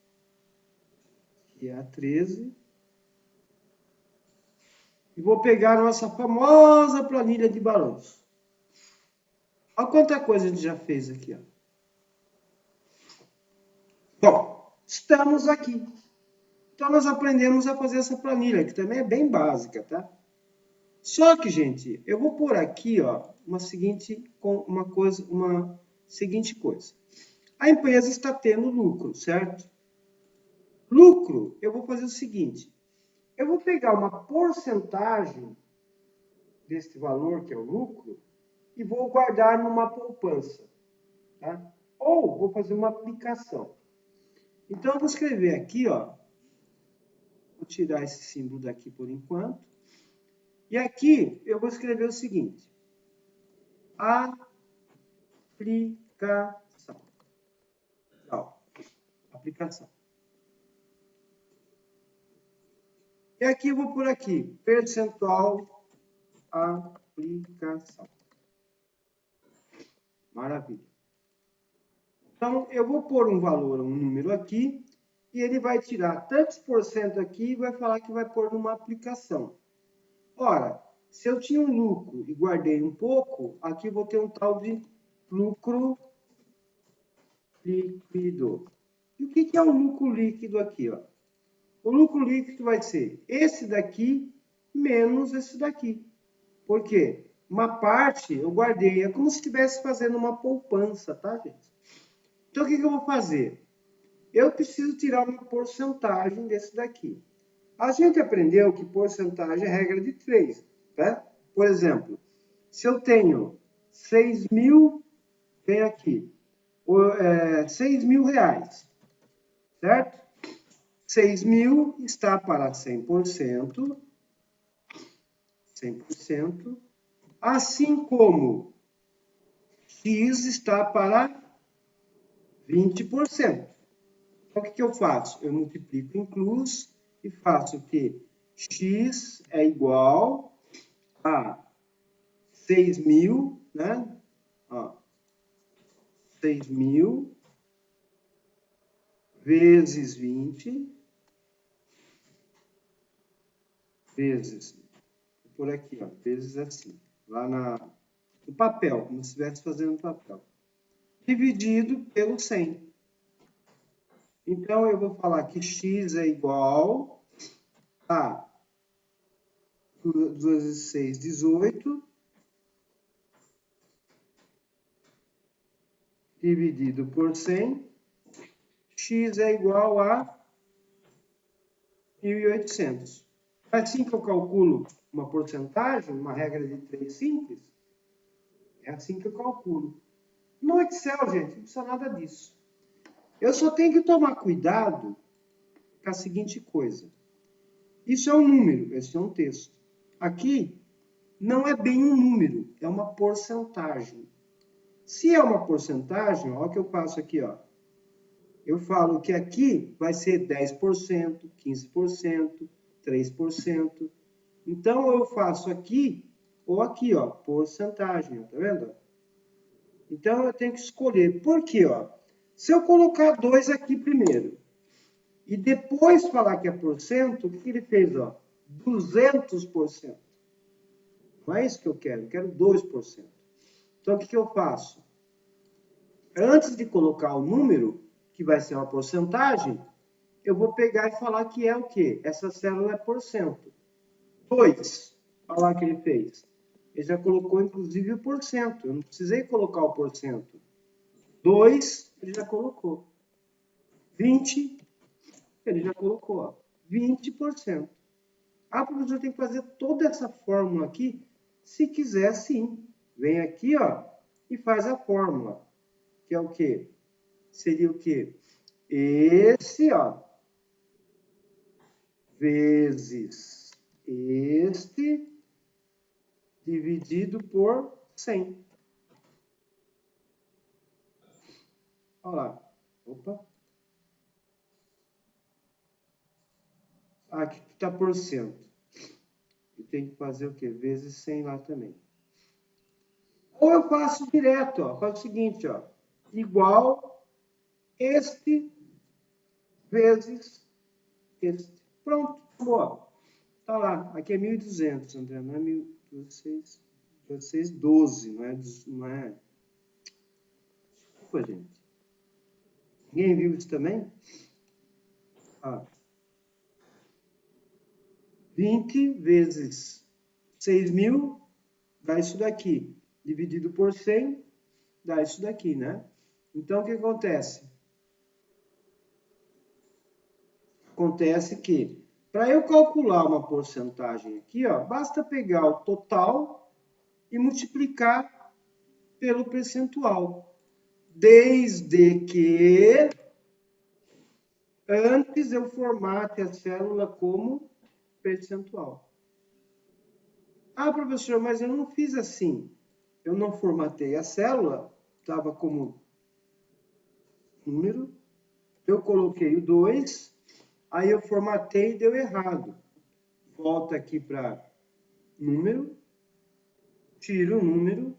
que é a 13, e vou pegar a nossa famosa planilha de balanço. Olha quanta coisa a gente já fez aqui, ó. Bom, estamos aqui. Então, nós aprendemos a fazer essa planilha, que também é bem básica, tá? Só que, gente, eu vou pôr aqui, ó, uma seguinte coisa. A empresa está tendo lucro, certo? Lucro, eu vou fazer o seguinte. Eu vou pegar uma porcentagem desse valor, que é o lucro, e vou guardar numa poupança, tá? Ou vou fazer uma aplicação. Então, eu vou escrever aqui, ó. Vou tirar esse símbolo daqui por enquanto. E aqui eu vou escrever o seguinte. Aplicação. Ó, aplicação. E aqui eu vou por aqui. Percentual aplicação. Maravilha. Então, eu vou pôr um valor, um número aqui, e ele vai tirar tantos por cento aqui e vai falar que vai pôr numa aplicação. Ora, se eu tinha um lucro e guardei um pouco, aqui eu vou ter um tal de lucro líquido. E o que é o lucro líquido aqui, ó? O lucro líquido vai ser esse daqui menos esse daqui. Por quê? Uma parte eu guardei, é como se estivesse fazendo uma poupança, tá, gente? Então, o que eu vou fazer? Eu preciso tirar uma porcentagem desse daqui. A gente aprendeu que porcentagem é regra de 3, tá? Por exemplo, se eu tenho 6 mil, tem aqui, 6 mil reais, certo? 6 mil está para 100%, assim como X está para 20%. Então, o que eu faço? Eu multiplico inclus e faço que X é igual a 6 mil, né? Ó, 6 mil vezes 20 vezes, por aqui, ó, vezes assim, lá no papel, como se estivesse fazendo no papel, dividido pelo 100. Então, eu vou falar que X é igual a 2 vezes 6, 18, dividido por 100, X é igual a 1.800. É assim que eu calculo uma porcentagem, uma regra de 3 simples, é assim que eu calculo. No Excel, gente, não precisa nada disso. Eu só tenho que tomar cuidado com a seguinte coisa. Isso é um número, esse é um texto. Aqui não é bem um número, é uma porcentagem. Se é uma porcentagem, olha o que eu faço aqui, ó. Eu falo que aqui vai ser 10%, 15%, 3%. Então, eu faço aqui ou aqui, ó, porcentagem, tá vendo? Então, eu tenho que escolher. Por quê, ó? Se eu colocar 2 aqui primeiro e depois falar que é porcento, o que ele fez, ó? 200%. Não é isso que eu quero 2%. Então, o que eu faço? Antes de colocar o número, que vai ser uma porcentagem, eu vou pegar e falar que é o quê? Essa célula é porcento. 2. Olha lá o que ele fez. Ele já colocou, inclusive, o porcento. Eu não precisei colocar o porcento. 2, ele já colocou. 20, ele já colocou. Ó. 20%. Ah, professor, tem que fazer toda essa fórmula aqui? Se quiser, sim. Vem aqui, ó, e faz a fórmula. Que é o quê? Seria o quê? Esse, ó, vezes este, dividido por 100. Olha lá. Opa. Aqui está porcento. E tem que fazer o quê? Vezes 100 lá também. Ou eu faço direto, ó. Faz o seguinte, ó. Igual este vezes este. Pronto, acabou. Tá lá. Aqui é 1.200, André. Não é 1.212, não é. Desculpa, gente. Ninguém viu isso também? Ah. 20 vezes 6.000 dá isso daqui. Dividido por 100 dá isso daqui, né? Então, o que acontece? Acontece que, para eu calcular uma porcentagem aqui, ó, basta pegar o total e multiplicar pelo percentual. Desde que antes eu formate a célula como percentual. Ah, professor, mas eu não fiz assim. Eu não formatei a célula, estava como número, eu coloquei o 2, aí eu formatei e deu errado. Volta aqui para número, tira o número,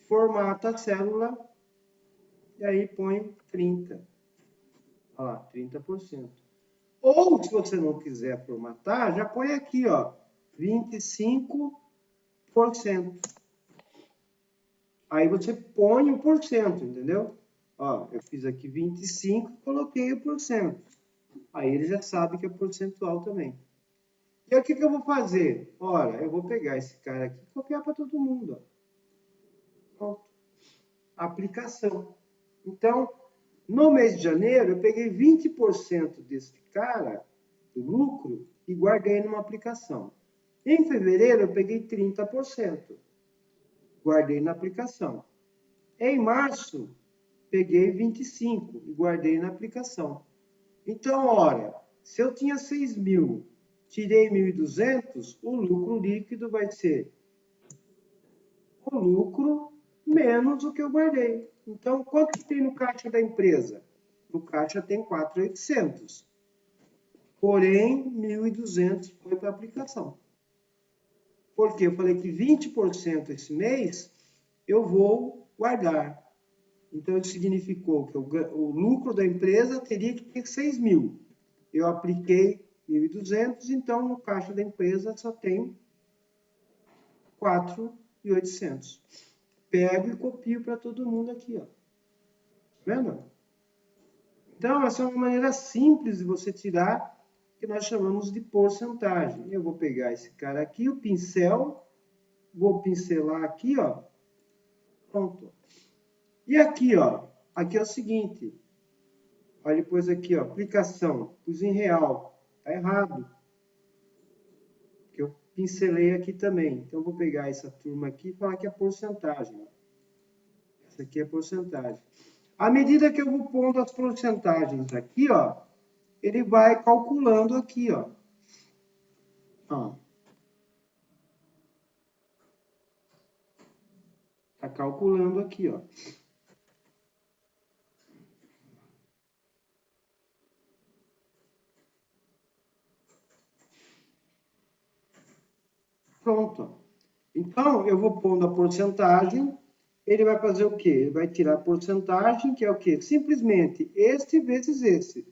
formata a célula e aí põe 30. Olha lá, 30%. Ou, se você não quiser formatar, já põe aqui, ó, 25%. Aí você põe o porcento, entendeu? Ó, eu fiz aqui 25, coloquei o porcento. Aí ele já sabe que é percentual também. E aí o que eu vou fazer? Olha, eu vou pegar esse cara aqui e copiar para todo mundo. Ó. Pronto. Aplicação. Então, no mês de janeiro, eu peguei 20% desse cara, do lucro, e guardei numa aplicação. Em fevereiro, eu peguei 30%. Guardei na aplicação. Em março, peguei 25% e guardei na aplicação. Então, olha, se eu tinha 6.000, tirei 1.200, o lucro líquido vai ser o lucro menos o que eu guardei. Então, quanto tem no caixa da empresa? No caixa tem 4.800. Porém, 1.200 foi para a aplicação. Porque eu falei que 20% esse mês eu vou guardar. Então, isso significou que o lucro da empresa teria que ter 6.000. Eu apliquei 1.200, então no caixa da empresa só tem 4.800. Pego e copio para todo mundo aqui, ó. Tá vendo? Então, essa é uma maneira simples de você tirar, que nós chamamos de porcentagem. Eu vou pegar esse cara aqui, o pincel, vou pincelar aqui, ó. Pronto. E aqui, ó. Aqui é o seguinte. Olha depois aqui, ó. Aplicação. Pus em real. Tá errado. Que eu pincelei aqui também. Então, eu vou pegar essa turma aqui e falar que é porcentagem. Ó. Essa aqui é porcentagem. À medida que eu vou pondo as porcentagens aqui, ó, ele vai calculando aqui, ó. Ó. Tá calculando aqui, ó. Pronto. Então, eu vou pondo a porcentagem, ele vai fazer o quê? Ele vai tirar a porcentagem, que é o quê? Simplesmente este vezes esse,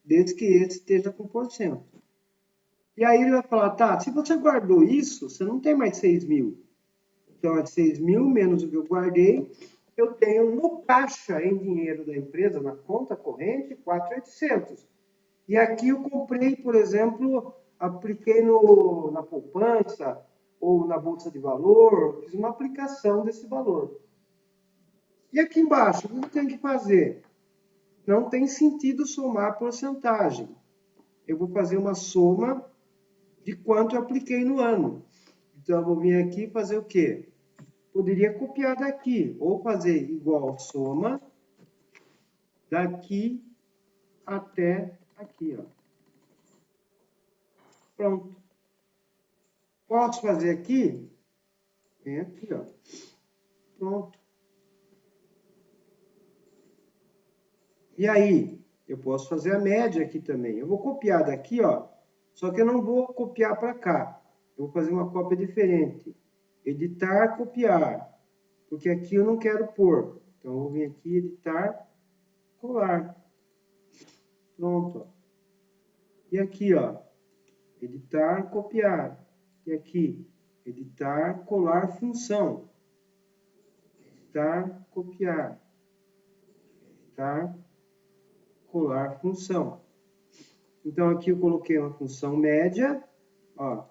desde que esse esteja com porcento. E aí ele vai falar, tá, se você guardou isso, você não tem mais 6.000. Então, é 6.000 menos o que eu guardei, eu tenho no caixa em dinheiro da empresa, na conta corrente, 4.800. E aqui eu comprei, por exemplo, apliquei na poupança, ou na bolsa de valor, fiz uma aplicação desse valor. E aqui embaixo, o que eu tenho que fazer? Não tem sentido somar porcentagem. Eu vou fazer uma soma de quanto eu apliquei no ano. Então, eu vou vir aqui e fazer o quê? Poderia copiar daqui, ou fazer igual soma daqui até aqui, ó. Pronto. Posso fazer aqui? Vem aqui, ó. Pronto. E aí? Eu posso fazer a média aqui também. Eu vou copiar daqui, ó. Só que eu não vou copiar para cá. Eu vou fazer uma cópia diferente. Editar, copiar. Porque aqui eu não quero pôr. Então, eu vou vir aqui, editar, colar. Pronto, ó. E aqui, ó. Editar, copiar. E aqui, editar, colar função. Editar, copiar. Editar, colar função. Então, aqui eu coloquei uma função média, ó.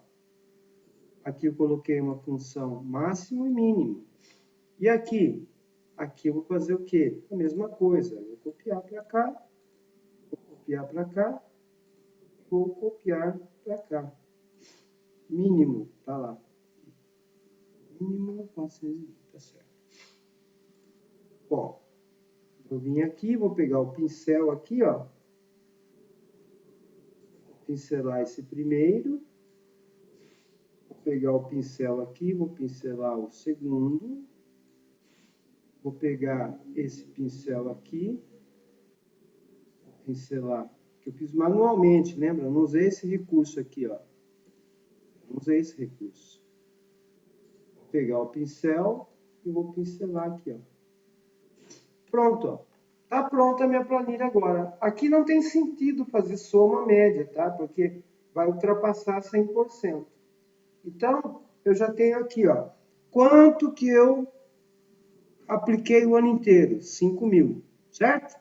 Aqui eu coloquei uma função máximo e mínimo. E aqui? Aqui eu vou fazer o quê? A mesma coisa. Eu vou copiar para cá, vou copiar para cá, vou copiar para cá. Mínimo, tá lá. Mínimo 420, tá certo. Bom, eu vim aqui, vou pegar o pincel aqui, ó. Vou pincelar esse primeiro. Vou pegar o pincel aqui, vou pincelar o segundo. Vou pegar esse pincel aqui. Vou pincelar, que eu fiz manualmente, lembra? Eu não usei esse recurso aqui, ó. Não usei esse recurso. Vou pegar o pincel e vou pincelar aqui, ó. Pronto, ó. Tá pronta a minha planilha agora. Aqui não tem sentido fazer soma média, tá? Porque vai ultrapassar 100%. Então, eu já tenho aqui, ó. Quanto que eu apliquei o ano inteiro? 5.000, certo?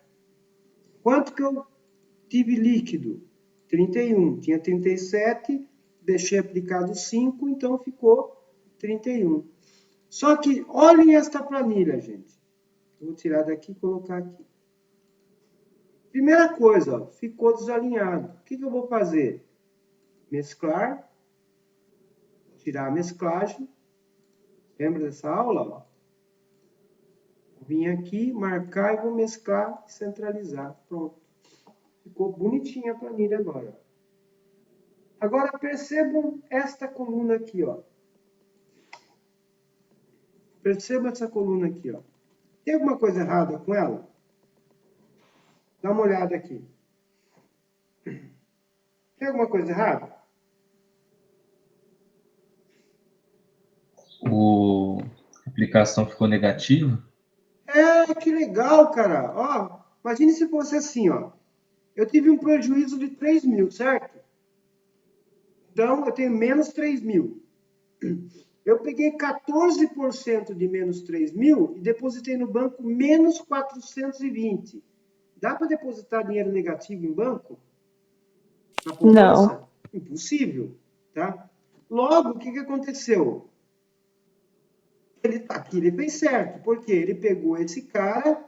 Quanto que eu tive líquido? 31. Tinha 37, deixei aplicado 5, então ficou 31. Só que, olhem esta planilha, gente. Vou tirar daqui e colocar aqui. Primeira coisa, ó, ficou desalinhado. O que eu vou fazer? Mesclar. Tirar a mesclagem. Lembra dessa aula? Ó? Vou vir aqui, marcar e vou mesclar e centralizar. Pronto. Ficou bonitinha a planilha agora. Agora percebam esta coluna aqui, ó. Perceba essa coluna aqui, ó. Tem alguma coisa errada com ela? Dá uma olhada aqui. Tem alguma coisa errada? A aplicação ficou negativa? Que legal, cara. Ó, imagine se fosse assim, ó. Eu tive um prejuízo de 3.000, certo? Então, eu tenho menos 3.000. Eu peguei 14% de menos 3.000 e depositei no banco menos 420. Dá para depositar dinheiro negativo em banco? Na poupança? Não. Impossível, tá? Logo, o que aconteceu? Aqui ele fez certo, porque ele pegou esse cara,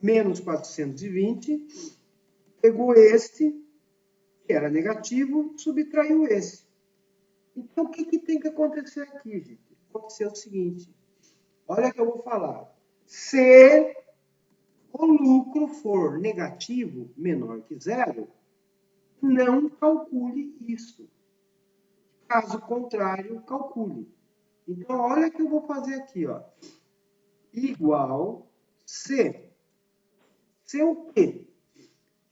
menos 420, pegou este, que era negativo, subtraiu esse. Então, o que tem que acontecer aqui, gente? Aconteceu o seguinte, olha que eu vou falar. Se o lucro for negativo, menor que zero, não calcule isso. Caso contrário, calcule. Então, olha o que eu vou fazer aqui, ó. Igual se. Se o quê?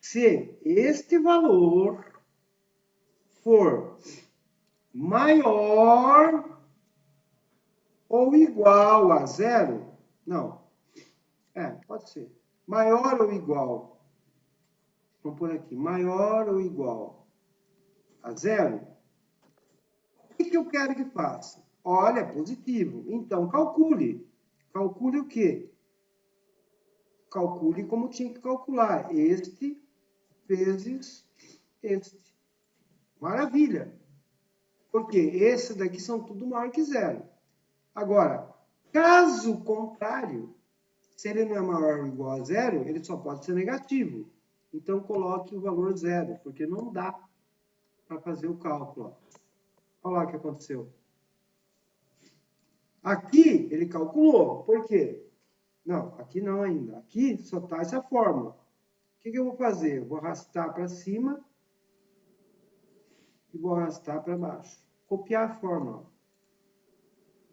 Se este valor for maior ou igual a zero, não. Pode ser. Maior ou igual. Vamos por aqui. Maior ou igual a zero. O que eu quero que faça? Olha, positivo. Então, calcule. Calcule o quê? Calcule como tinha que calcular. Este vezes este. Maravilha. Porque esses daqui são tudo maior que zero. Agora, caso contrário, se ele não é maior ou igual a zero, ele só pode ser negativo. Então, coloque o valor zero, porque não dá para fazer o cálculo. Olha lá o que aconteceu. Aqui, ele calculou. Por quê? Não, aqui não ainda. Aqui só está essa fórmula. O que eu vou fazer? Eu vou arrastar para cima e vou arrastar para baixo. Copiar a fórmula.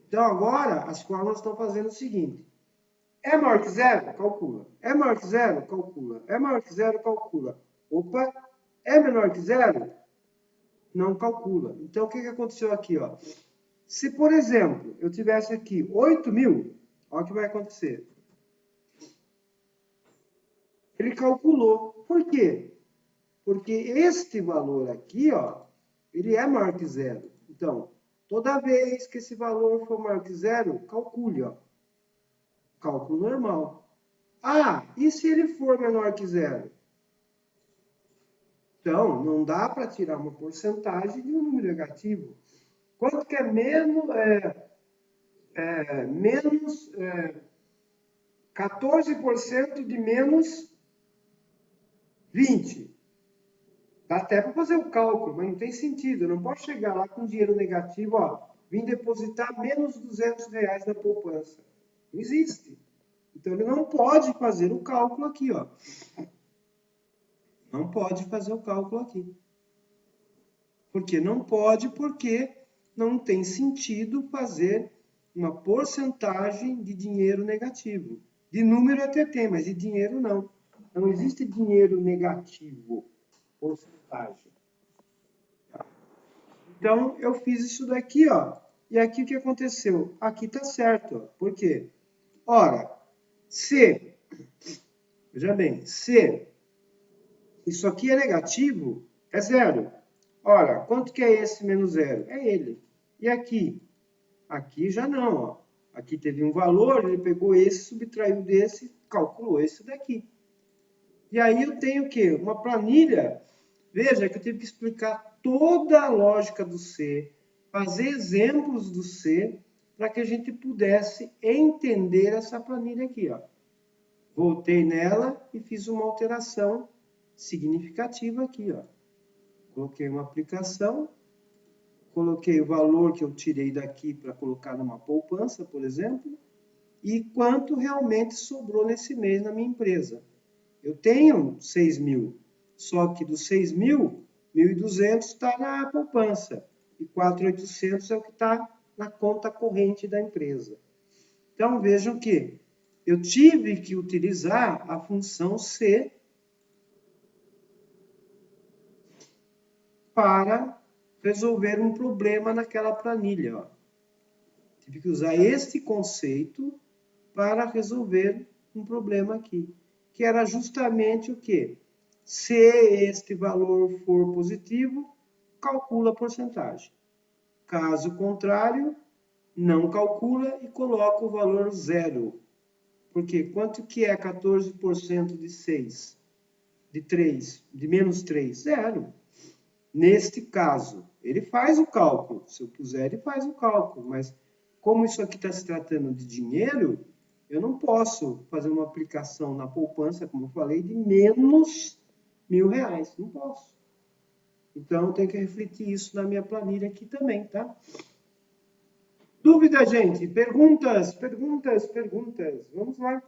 Então, agora, as fórmulas estão fazendo o seguinte. É maior que zero? Calcula. É maior que zero? Calcula. É maior que zero? Calcula. Opa! É menor que zero? Não calcula. Então, o que aconteceu aqui? Ó? Se, por exemplo, eu tivesse aqui 8.000, olha o que vai acontecer. Ele calculou. Por quê? Porque este valor aqui, ó, ele é maior que zero. Então, toda vez que esse valor for maior que zero, calcule, ó. Cálculo normal. Ah, e se ele for menor que zero? Então, não dá para tirar uma porcentagem de um número negativo. Quanto que é menos 14% de menos 20? Dá até para fazer o cálculo, mas não tem sentido. Eu não posso chegar lá com dinheiro negativo, ó, vim depositar menos R$200 na poupança. Não existe. Então, ele não pode fazer o cálculo aqui, ó. Não pode fazer o cálculo aqui. Por que não pode? Porque não tem sentido fazer uma porcentagem de dinheiro negativo. De número até tem, mas de dinheiro não. Não existe dinheiro negativo, porcentagem. Então, eu fiz isso daqui, ó. E aqui o que aconteceu? Aqui tá certo, ó. Por quê? Ora, veja bem, se isso aqui é negativo, é zero. Ora, quanto que é esse menos zero? É ele. E aqui? Aqui já não, ó. Aqui teve um valor, ele pegou esse, subtraiu desse, calculou esse daqui. E aí eu tenho o quê? Uma planilha. Veja que eu tive que explicar toda a lógica do C, fazer exemplos do C, para que a gente pudesse entender essa planilha aqui, ó. Voltei nela e fiz uma alteração significativa aqui, ó. Coloquei uma aplicação, coloquei o valor que eu tirei daqui para colocar numa poupança, por exemplo, e quanto realmente sobrou nesse mês na minha empresa. Eu tenho 6.000, só que dos 6.000, 1.200 está na poupança e 4.800 é o que está na conta corrente da empresa. Então, vejam que eu tive que utilizar a função C para resolver um problema naquela planilha. Ó. Tive que usar este conceito para resolver um problema aqui, que era justamente o quê? Se este valor for positivo, calcula a porcentagem. Caso contrário, não calcula e coloca o valor zero. Porque quanto que é 14% de 6? De 3? De menos 3? Zero. Neste caso, ele faz o cálculo. Se eu puser, ele faz o cálculo. Mas como isso aqui está se tratando de dinheiro, eu não posso fazer uma aplicação na poupança, como eu falei, de menos R$1.000. Não posso. Então, eu tenho que refletir isso na minha planilha aqui também, tá? Dúvida, gente? Perguntas? Vamos lá.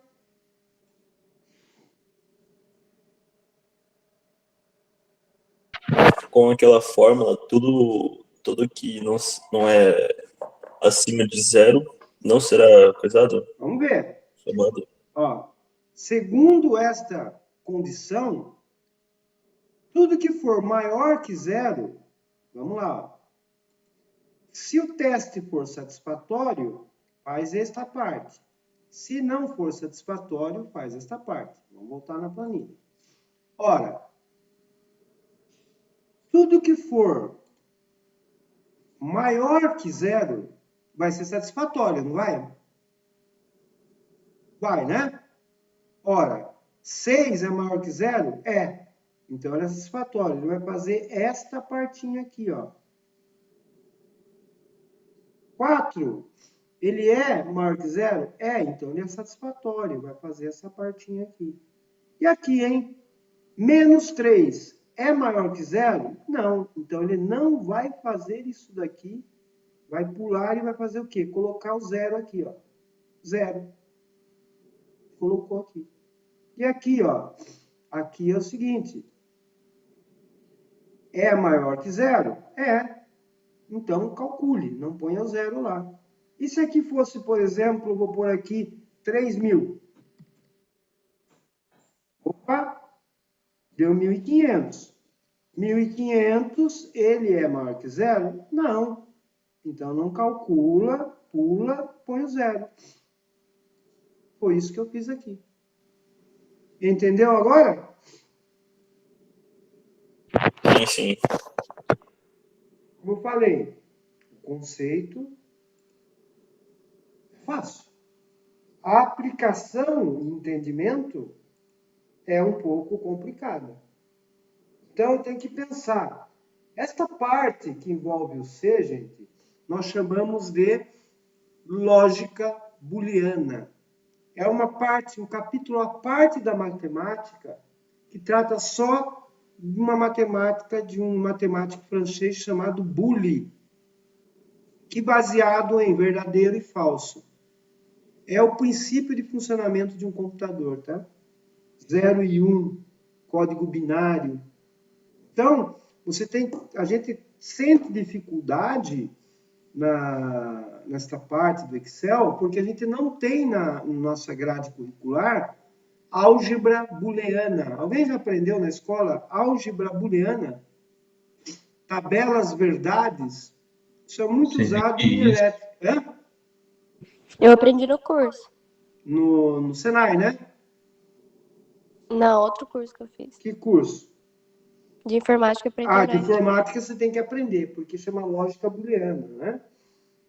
Com aquela fórmula, tudo que não é acima de zero não será coisado? Vamos ver. Somado? Ó, segundo esta condição, tudo que for maior que zero, vamos lá. Ó. Se o teste for satisfatório, faz esta parte. Se não for satisfatório, faz esta parte. Vamos voltar na planilha. Ora, tudo que for maior que zero vai ser satisfatório, não vai? Vai, né? Ora, 6 é maior que zero? É. Então, ele é satisfatório. Ele vai fazer esta partinha aqui, ó. 4, ele é maior que 0? É, então ele é satisfatório, vai fazer essa partinha aqui. E aqui, hein? Menos 3 é maior que 0? Não, então ele não vai fazer isso daqui, vai pular e vai fazer o quê? Colocar o 0 aqui, ó. 0. Colocou aqui. E aqui, ó, aqui é o seguinte, é maior que 0? É. Então, calcule, não ponha o 0 lá. E se aqui fosse, por exemplo, vou pôr aqui 3.000. Opa, deu 1.500. 1.500, ele é maior que 0? Não. Então, não calcula, pula, põe o 0. Foi isso que eu fiz aqui. Entendeu agora? Sim, sim. Como eu falei, o conceito é fácil. A aplicação e entendimento é um pouco complicada. Então, eu tenho que pensar. Esta parte que envolve o ser, gente, nós chamamos de lógica booleana. É uma parte, um capítulo à parte da matemática que trata só de uma matemática, de um matemático francês chamado Boole, que baseado em verdadeiro e falso. É o princípio de funcionamento de um computador, tá? 0 e 1, código binário. Então, a gente sente dificuldade nesta parte do Excel, porque a gente não tem na nossa grade curricular álgebra booleana. Alguém já aprendeu na escola álgebra booleana? Tabelas verdades? Isso é muito Sei usado que em isso. elétrica. Hã? Eu aprendi no curso. No Senai, né? Não, outro curso que eu fiz. Que curso? De informática para Ah, de internet. informática você tem que aprender, porque chama lógica booleana, né?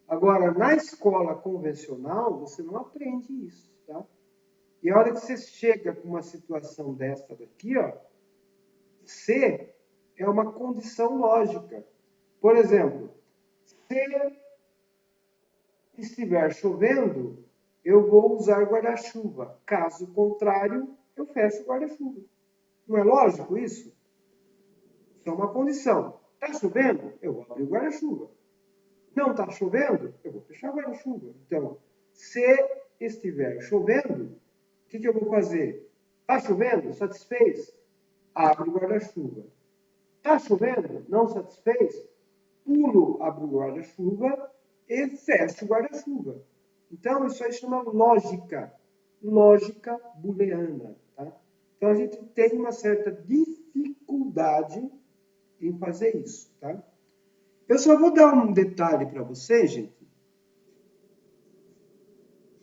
Agora, na escola convencional, você não aprende isso, tá? E a hora que você chega com uma situação dessa daqui, ó, C é uma condição lógica. Por exemplo, se estiver chovendo, eu vou usar guarda-chuva. Caso contrário, eu fecho o guarda-chuva. Não é lógico isso? Isso é uma condição. Está chovendo? Eu vou abrir o guarda-chuva. Não está chovendo? Eu vou fechar o guarda-chuva. Então, se estiver chovendo, o que eu vou fazer? Está chovendo? Satisfez? Abre o guarda-chuva. Está chovendo? Não satisfez? Pulo, abro o guarda-chuva e fecho o guarda-chuva. Então, isso aí chama lógica. Lógica booleana. Tá? Então, a gente tem uma certa dificuldade em fazer isso. Tá? Eu só vou dar um detalhe para vocês, gente.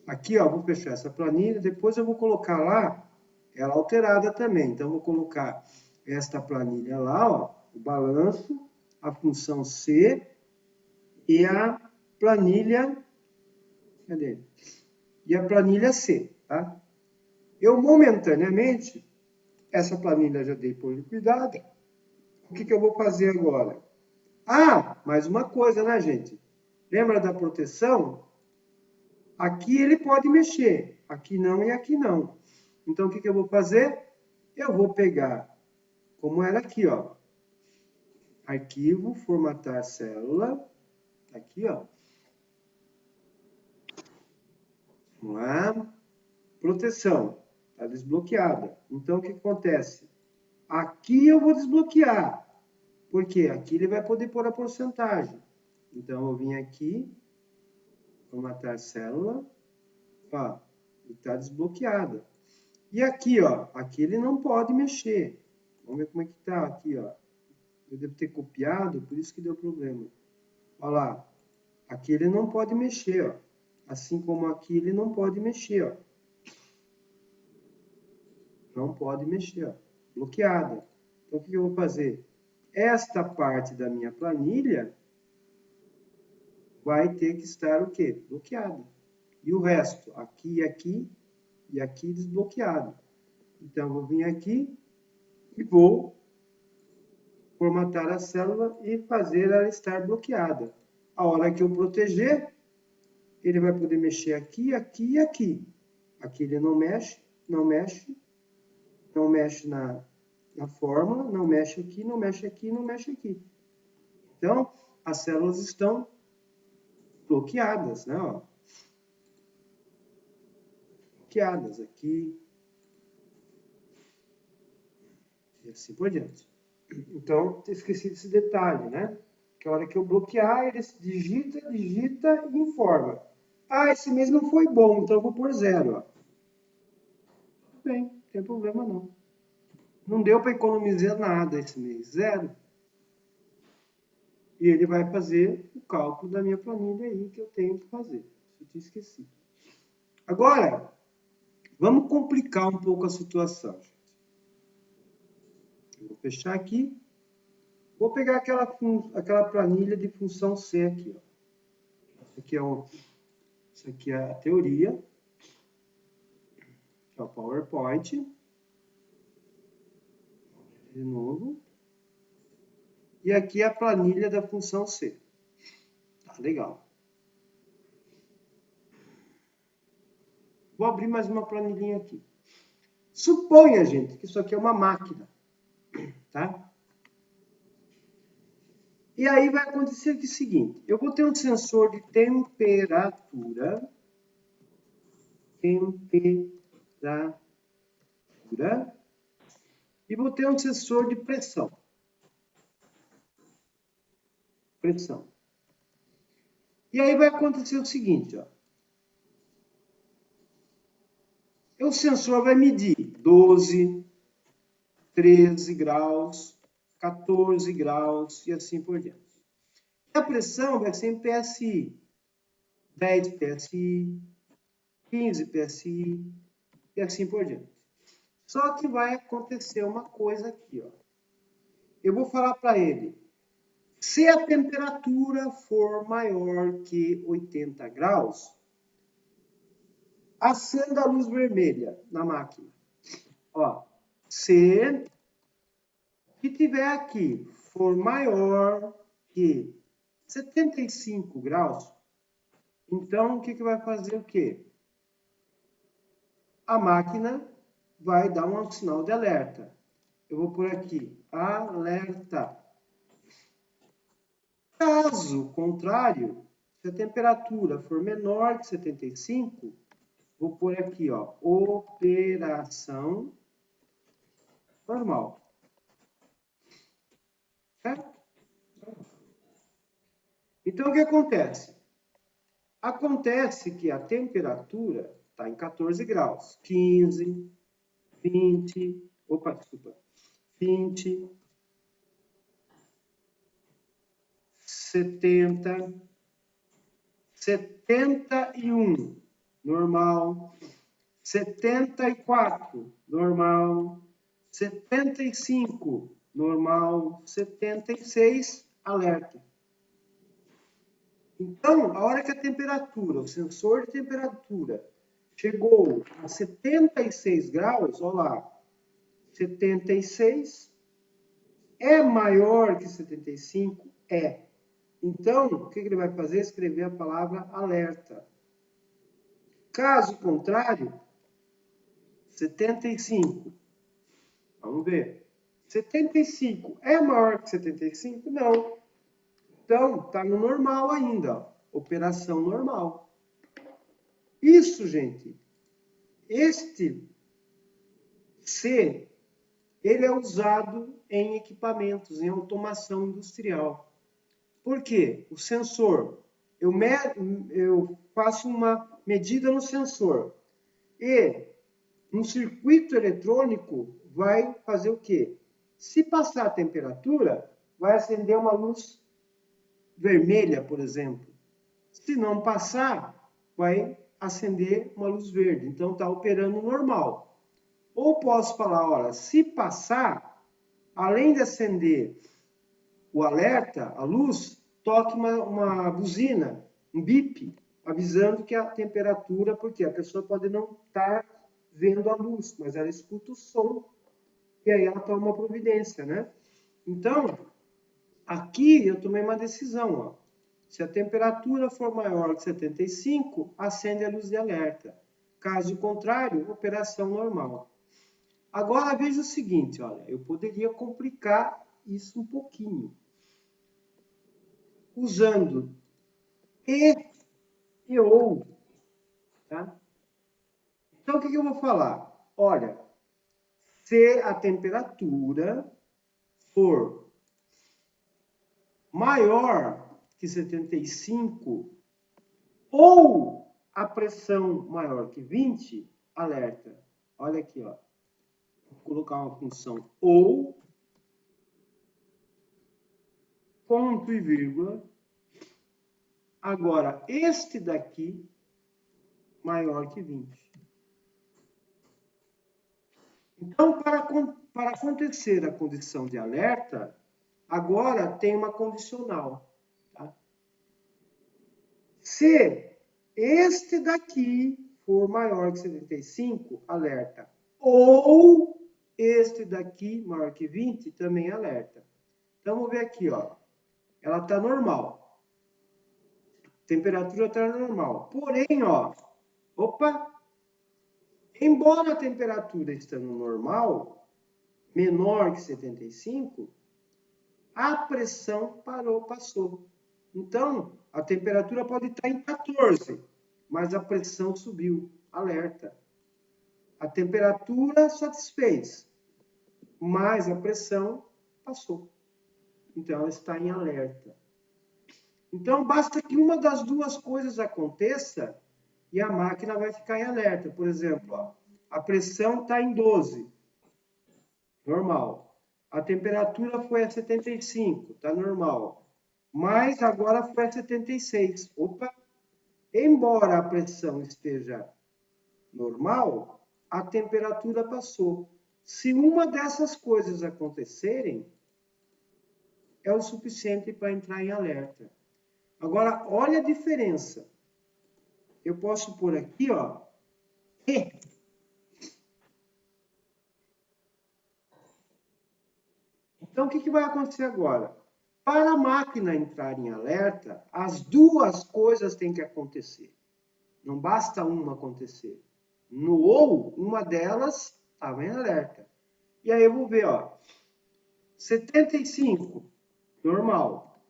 Aqui, ó, vou fechar essa planilha, depois eu vou colocar lá, ela alterada também. Então, eu vou colocar esta planilha lá, ó, o balanço, a função C e a planilha, cadê? E a planilha C, tá? Eu, momentaneamente, essa planilha já dei por liquidada. O que eu vou fazer agora? Ah, mais uma coisa, né, gente? Lembra da proteção? Aqui ele pode mexer, aqui não e aqui não. Então, o que eu vou fazer? Eu vou pegar, como era aqui, ó. Arquivo, formatar célula. Aqui, ó. Vamos lá. Proteção. Está desbloqueada. Então, o que acontece? Aqui eu vou desbloquear. Por quê? Aqui ele vai poder pôr a porcentagem. Então, eu vim aqui, formatar célula. Ó, está desbloqueada. E aqui, ó, aqui ele não pode mexer. Vamos ver como é que tá aqui, ó. Eu devo ter copiado, por isso que deu problema. Olha lá, aqui ele não pode mexer, ó. Assim como aqui ele não pode mexer, ó. Não pode mexer, ó. Bloqueada. Então, o que eu vou fazer? Esta parte da minha planilha vai ter que estar o quê? Bloqueada. E o resto? Aqui, aqui e aqui desbloqueado. Então, eu vou vir aqui e vou formatar a célula e fazer ela estar bloqueada. A hora que eu proteger, ele vai poder mexer aqui, aqui e aqui. Aqui ele não mexe, não mexe na fórmula, não mexe aqui, não mexe aqui, não mexe aqui. Então, as células estão bloqueadas, né? Ó. Bloqueadas aqui. E assim por diante. Então, esqueci desse detalhe, né? Que a hora que eu bloquear, ele digita e informa. Ah, esse mês não foi bom, então eu vou pôr 0. Ó. Tudo bem, não tem problema não. Não deu para economizar nada esse mês, 0. E ele vai fazer o cálculo da minha planilha aí que eu tenho que fazer. Eu tinha esquecido. Agora, vamos complicar um pouco a situação, gente. Eu vou fechar aqui. Vou pegar aquela planilha de função C aqui. Ó. Isso aqui é a teoria. Aqui é o PowerPoint. De novo. E aqui é a planilha da função C. Tá, legal. Vou abrir mais uma planilhinha aqui. Suponha, gente, que isso aqui é uma máquina. Tá? E aí vai acontecer o seguinte. Eu vou ter um sensor de temperatura. E vou ter um sensor de pressão. E aí vai acontecer o seguinte, ó. O sensor vai medir 12, 13 graus, 14 graus e assim por diante. A pressão vai ser em PSI. 10 PSI, 15 PSI e assim por diante. Só que vai acontecer uma coisa aqui, ó. Eu vou falar para ele, se a temperatura for maior que 80 graus, acenda a luz vermelha na máquina. Ó, se o que tiver aqui for maior que 75 graus, então o que vai fazer o quê? A máquina vai dar um sinal de alerta. Eu vou por aqui, alerta. Caso contrário, se a temperatura for menor que 75, vou pôr aqui, ó, operação normal. Certo? Então, o que acontece? Acontece que a temperatura está em 14 graus, 15, 20, 20, 70, 71, normal, 74, normal, 75, normal, 76, alerta. Então, a hora que a temperatura, o sensor de temperatura, chegou a 76 graus, olha lá, 76 é maior que 75? É. Então, o que ele vai fazer? Escrever a palavra alerta. Caso contrário, 75. Vamos ver. 75 é maior que 75? Não. Então, está no normal ainda. Ó. Operação normal. Isso, gente. Este C, ele é usado em equipamentos, em automação industrial. Por quê? O sensor, eu faço uma medida no sensor e um circuito eletrônico vai fazer o quê? Se passar a temperatura, vai acender uma luz vermelha, por exemplo. Se não passar, vai acender uma luz verde. Então, está operando normal. Ou posso falar, olha, se passar, além de acender o alerta, a luz, toque uma buzina, um bip, avisando que a temperatura, porque a pessoa pode não estar vendo a luz, mas ela escuta o som e aí ela toma uma providência, né? Então, aqui eu tomei uma decisão, ó. Se a temperatura for maior que 75, acende a luz de alerta. Caso contrário, operação normal. Agora veja o seguinte, olha, eu poderia complicar isso um pouquinho. Usando e ou, tá? Então, o que eu vou falar? Olha, se a temperatura for maior que 75 ou a pressão maior que 20, alerta. Olha aqui, ó. Vou colocar uma função ou, ponto e vírgula. Agora, este daqui maior que 20. Então, para acontecer a condição de alerta, agora tem uma condicional. Tá? Se este daqui for maior que 75, alerta. Ou este daqui maior que 20, também alerta. Então, vamos ver aqui, ó. Ela está normal. A temperatura está normal. Porém, ó, opa, embora a temperatura estando normal, menor que 75, a pressão passou. Então, a temperatura pode estar em 14, mas a pressão subiu. Alerta. A temperatura satisfez, mas a pressão passou. Então, ela está em alerta. Então, basta que uma das duas coisas aconteça e a máquina vai ficar em alerta. Por exemplo, ó, a pressão está em 12, normal. A temperatura foi a 75, está normal. Mas agora foi a 76. Opa! Embora a pressão esteja normal, a temperatura passou. Se uma dessas coisas acontecerem, é o suficiente para entrar em alerta. Agora, olha a diferença. Eu posso pôr aqui, ó, E. Então, o que vai acontecer agora? Para a máquina entrar em alerta, as duas coisas têm que acontecer. Não basta uma acontecer. No ou, uma delas estava em alerta. E aí eu vou ver, ó, 75, normal.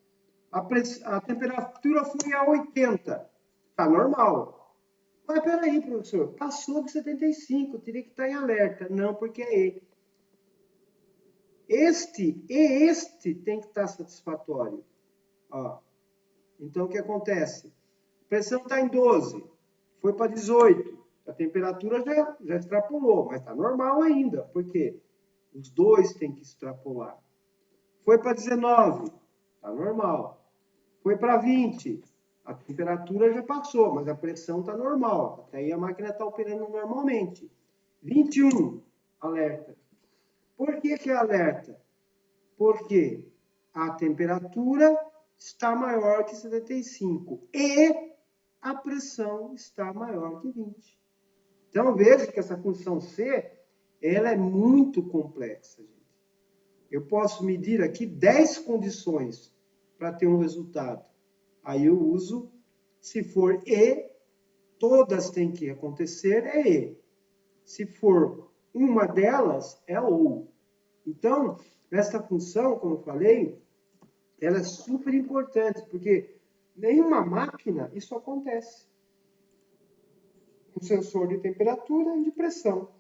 A temperatura foi a 80, está normal. Mas peraí, professor, passou de 75, teria que estar em alerta. Não, porque é E. Este tem que estar satisfatório. Ó. Então, o que acontece? A pressão está em 12, foi para 18. A temperatura já extrapolou, mas está normal ainda. Por quê? Os dois têm que extrapolar. Foi para 19, está normal. Foi para 20, a temperatura já passou, mas a pressão está normal. Até aí a máquina está operando normalmente. 21, alerta. Por que é alerta? Porque a temperatura está maior que 75 e a pressão está maior que 20. Então, veja que essa função C, ela é muito complexa, gente. Eu posso medir aqui 10 condições para ter um resultado. Aí eu uso, se for E, todas têm que acontecer, é E. Se for uma delas, é OU. Então, essa função, como eu falei, ela é super importante, porque nenhuma máquina isso acontece. Um sensor de temperatura e de pressão.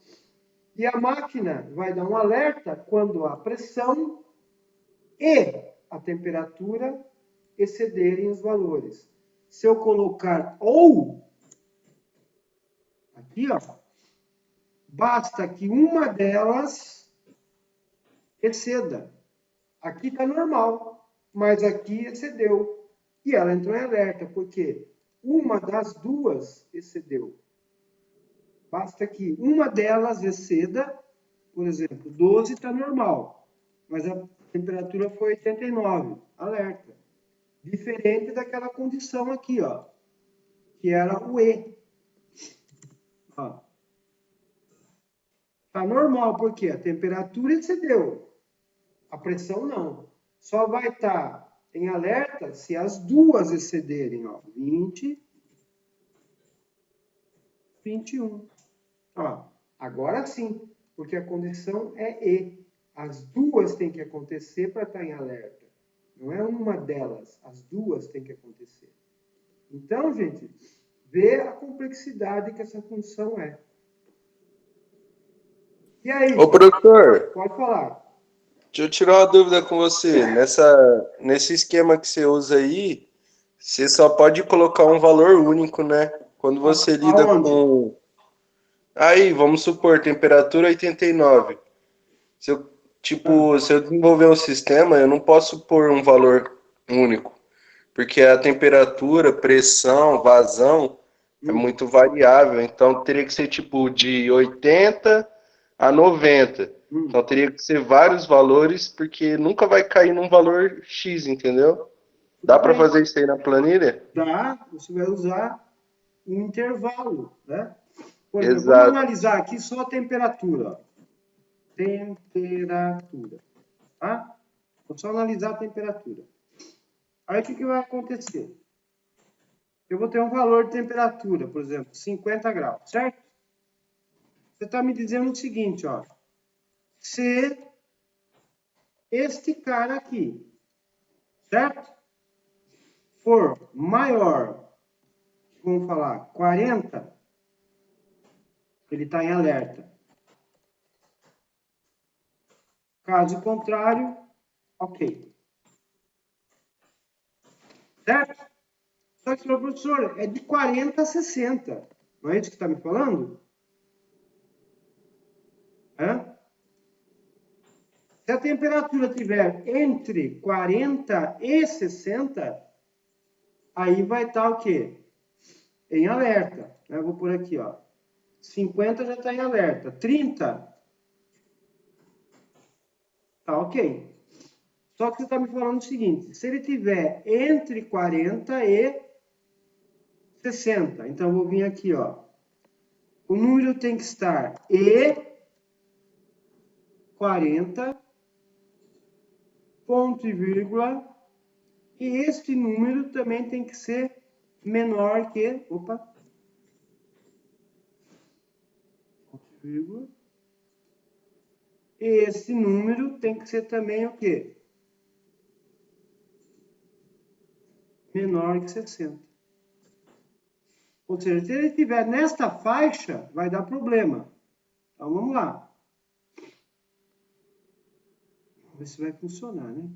E a máquina vai dar um alerta quando a pressão e a temperatura excederem os valores. Se eu colocar ou, aqui, ó, basta que uma delas exceda. Aqui está normal, mas aqui excedeu. E ela entrou em alerta, porque uma das duas excedeu. Basta que uma delas exceda, por exemplo, 12 está normal, mas a temperatura foi 89, alerta. Diferente daquela condição aqui, ó, que era o E. Ó. Tá normal, porque a temperatura excedeu, a pressão não. Só vai estar em alerta se as duas excederem, ó, 20, 21. Ó, agora sim, porque a condição é E. As duas têm que acontecer para estar em alerta. Não é uma delas, as duas têm que acontecer. Então, gente, vê a complexidade que essa função é. E aí? Ô, professor, Pode falar. deixa eu tirar uma dúvida com você. Nesse esquema que você usa aí, você só pode colocar um valor único, né? Quando você lida Aonde? com... Aí, vamos supor, temperatura 89. Se eu desenvolver um sistema, eu não posso pôr um valor único, porque a temperatura, pressão, vazão é muito variável. Então, teria que ser tipo de 80 a 90. Então, teria que ser vários valores, porque nunca vai cair num valor X, entendeu? Dá para fazer isso aí na planilha? Dá, você vai usar um intervalo, né? Por exemplo, vamos Exato. analisar aqui só a temperatura. Ó. Temperatura, tá? Vou só analisar a temperatura. Aí, o que vai acontecer? Eu vou ter um valor de temperatura, por exemplo, 50 graus, certo? Você está me dizendo o seguinte, ó. Se este cara aqui, certo? For maior, vamos falar, 40, ele está em alerta. Caso contrário, ok. Certo? Só que, professor, é de 40 a 60. Não é isso que está me falando? Hã? Se a temperatura estiver entre 40 e 60, aí vai estar o quê? Em alerta. Eu vou por aqui, ó. 50 já está em alerta. 30, tá ok. Só que você está me falando o seguinte, se ele tiver entre 40 e 60, então eu vou vir aqui, ó. O número tem que estar e 40, ponto e vírgula, e este número também tem que ser menor que, opa, ponto e vírgula, e esse número tem que ser também o quê? Menor que 60. Ou seja, se ele estiver nesta faixa, vai dar problema. Então, vamos lá. Vamos ver se vai funcionar, né?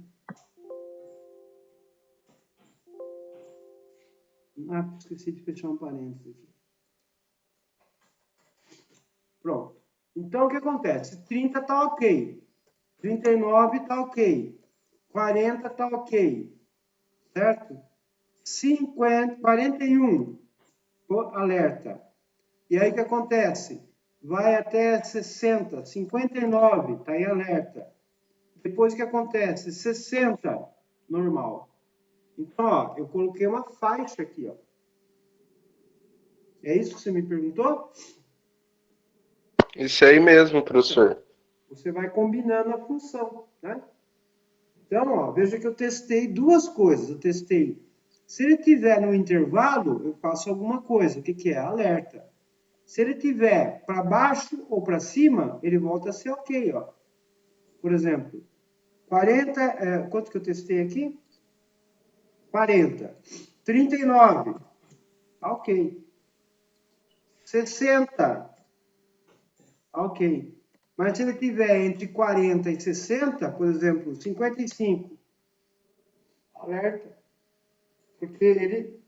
Ah, esqueci de fechar um parênteses aqui. Pronto. Então, o que acontece? 30 está ok. 39 está ok. 40 está ok. Certo? 50, 41, alerta. E aí o que acontece? Vai até 60, 59, está em alerta. Depois o que acontece? 60, normal. Então, ó, eu coloquei uma faixa aqui, ó. É isso que você me perguntou? Isso aí mesmo, professor. Você vai combinando a função, né? Então, ó, veja que eu testei duas coisas. Eu testei, se ele tiver no intervalo, eu faço alguma coisa. O que que é? Alerta. Se ele tiver para baixo ou para cima, ele volta a ser ok, ó. Por exemplo, 40, quanto que eu testei aqui? 40. 39, tá ok. 60, ok. Mas se ele tiver entre 40 e 60, por exemplo, 55, alerta. Porque ele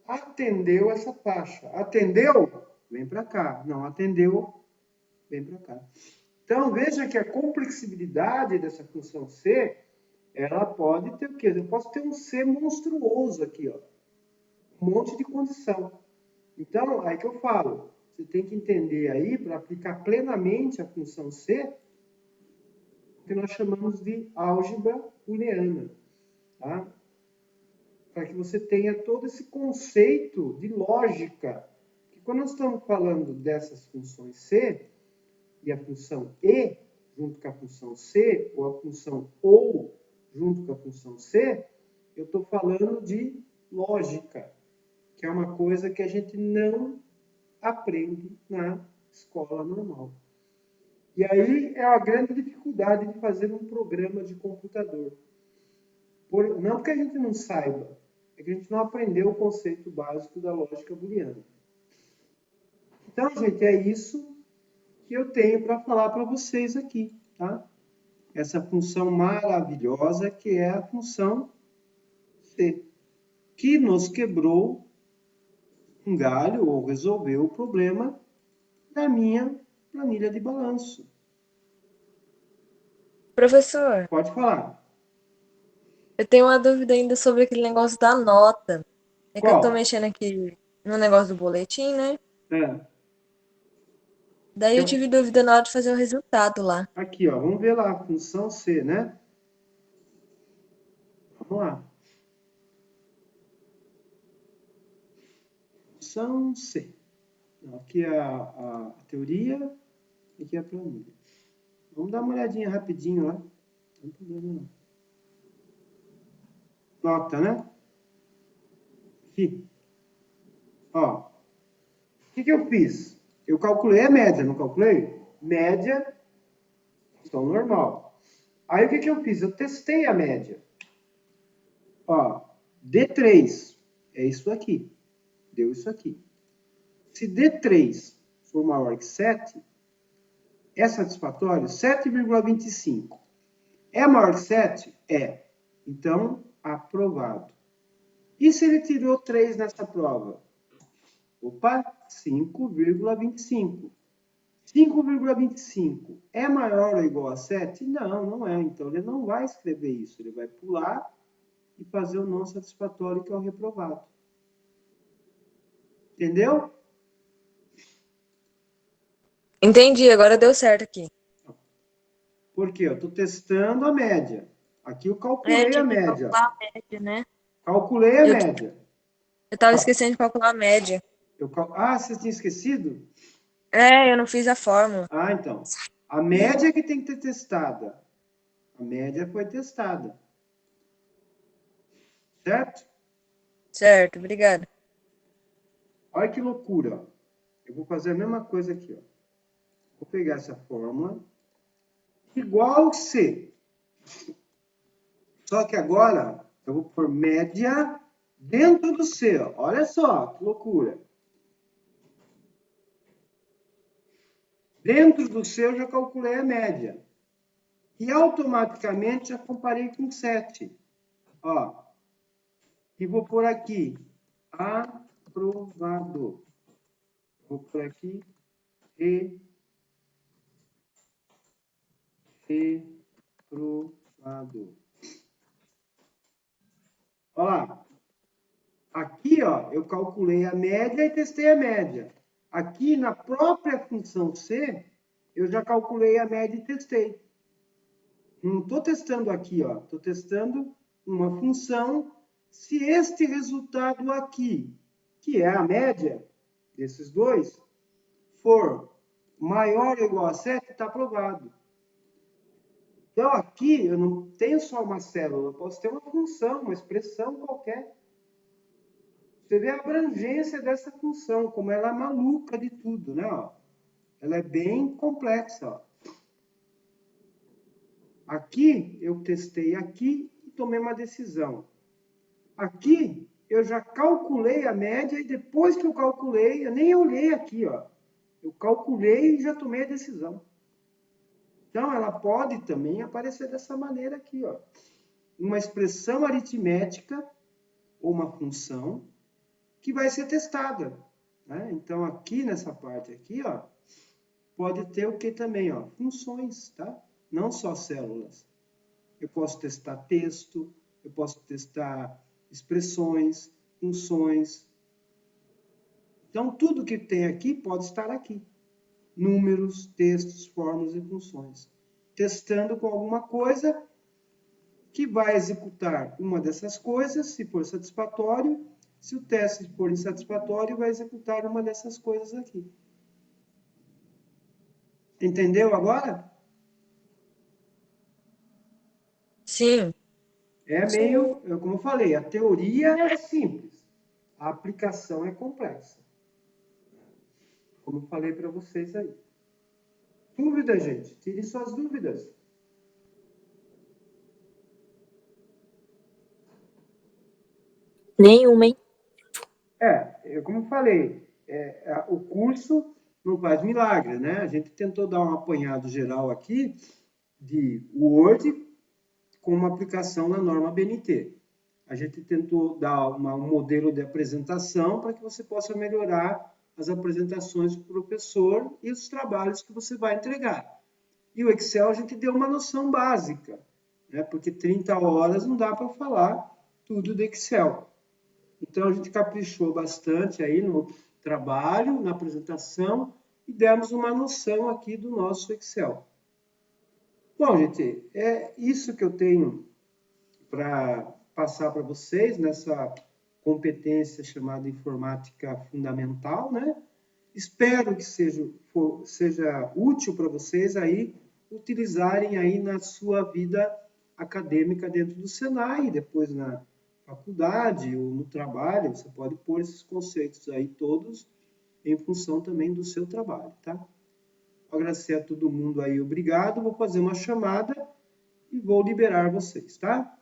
atendeu essa faixa. Atendeu? Vem para cá. Não atendeu? Vem para cá. Então, veja que a complexibilidade dessa função C, ela pode ter o quê? Eu posso ter um C monstruoso aqui, ó. Um monte de condição. Então, aí que eu falo, você tem que entender aí, para aplicar plenamente a função C, o que nós chamamos de álgebra booleana, tá? Para que você tenha todo esse conceito de lógica. Que quando nós estamos falando dessas funções C, e a função E, junto com a função C, ou a função OU, junto com a função C, Eu estou falando de lógica, que é uma coisa que a gente não aprende na escola normal. E aí é a grande dificuldade de fazer um programa de computador. Não porque a gente não saiba, é que a gente não aprendeu o conceito básico da lógica booleana. Então, gente, é isso que eu tenho para falar para vocês aqui, tá? Essa função maravilhosa que é a função C, que nos quebrou um galho ou resolveu o problema da minha planilha de balanço. Professor, Pode falar. eu tenho uma dúvida ainda sobre aquele negócio da nota. É que eu tô Qual? mexendo aqui no negócio do boletim, né? É, Daí eu tive dúvida na hora de fazer o resultado lá. aqui, ó, vamos ver lá, a função C, né? Vamos lá. Função C. Aqui é a teoria, aqui é a planilha. Vamos dar uma olhadinha rapidinho lá. Não tem problema não. Nota, né? Aqui. Ó. O que eu fiz? Eu calculei a média, não calculei? Média, função normal. Aí o que eu fiz? Eu testei a média. Ó, D3 é isso aqui. Deu isso aqui. Se D3 for maior que 7, é satisfatório? 7,25. É maior que 7? É. Então, aprovado. E se ele tirou 3 nessa prova? Opa, 5,25. 5,25 é maior ou igual a 7? Não, não é. Então, ele não vai escrever isso. Ele vai pular e fazer o não satisfatório, que é o reprovado. Entendeu? Entendi, agora deu certo aqui. Por quê? Eu estou testando a média. Aqui eu Eu calculei a tinha que média. calcular a média, né? Calculei a Eu, média. eu tava Ó, esquecendo de calcular a média. Ah, você tinha esquecido? É, eu não fiz a fórmula. Ah, então. A média que tem que ter testada. A média foi testada. Certo? Certo, obrigada. Olha que loucura. Ó. Eu vou fazer a mesma coisa aqui. Ó. Vou pegar essa fórmula. Igual C. Só que agora eu vou pôr média dentro do C. Ó. Olha só que loucura. Dentro do C eu já calculei a média. E automaticamente já comparei com 7. Ó. E vou pôr aqui. Aprovado. Vou pôr aqui. Reprovado. Olha lá. Aqui, ó, eu calculei a média e testei a média. Aqui, na própria função C, eu já calculei a média e testei. Não estou testando aqui, ó. Estou testando uma função. Se este resultado aqui, que é a média desses dois, for maior ou igual a 7, está aprovado. Então, aqui, eu não tenho só uma célula, eu posso ter uma função, uma expressão qualquer. Você vê a abrangência dessa função, como ela é maluca de tudo, né? Ó. Ela é bem complexa. Ó. Aqui, eu testei aqui e tomei uma decisão. Aqui, eu já calculei a média e depois que eu calculei, eu nem olhei aqui, ó. Eu calculei e já tomei a decisão. Então, ela pode também aparecer dessa maneira aqui, ó. Uma expressão aritmética ou uma função que vai ser testada. Né? Então, aqui nessa parte aqui, ó, pode ter o que também? Ó, funções, tá? Não só células. Eu posso testar texto, eu posso testar expressões, funções. Então, tudo que tem aqui pode estar aqui. Números, textos, fórmulas e funções. Testando com alguma coisa que vai executar uma dessas coisas, se for satisfatório. Se o teste for insatisfatório, vai executar uma dessas coisas aqui. Entendeu agora? Sim. É meio, como eu falei, a teoria é simples, a aplicação é complexa. Como eu falei para vocês aí. Dúvidas, gente? Tire suas dúvidas. Nenhuma, hein? Como eu falei, o curso não faz milagre, né? A gente tentou dar um apanhado geral aqui de Word com uma aplicação na norma BNT. A gente tentou dar um modelo de apresentação para que você possa melhorar as apresentações do professor e os trabalhos que você vai entregar. E o Excel a gente deu uma noção básica, né? Porque 30 horas não dá para falar tudo do Excel. Então a gente caprichou bastante aí no trabalho, na apresentação e demos uma noção aqui do nosso Excel. Bom, gente, é isso que eu tenho para passar para vocês nessa competência chamada informática fundamental, né? Espero que seja útil para vocês aí utilizarem aí na sua vida acadêmica dentro do Senai, depois na faculdade ou no trabalho, você pode pôr esses conceitos aí todos em função também do seu trabalho, tá? Vou agradecer a todo mundo aí, obrigado, vou fazer uma chamada e vou liberar vocês, tá?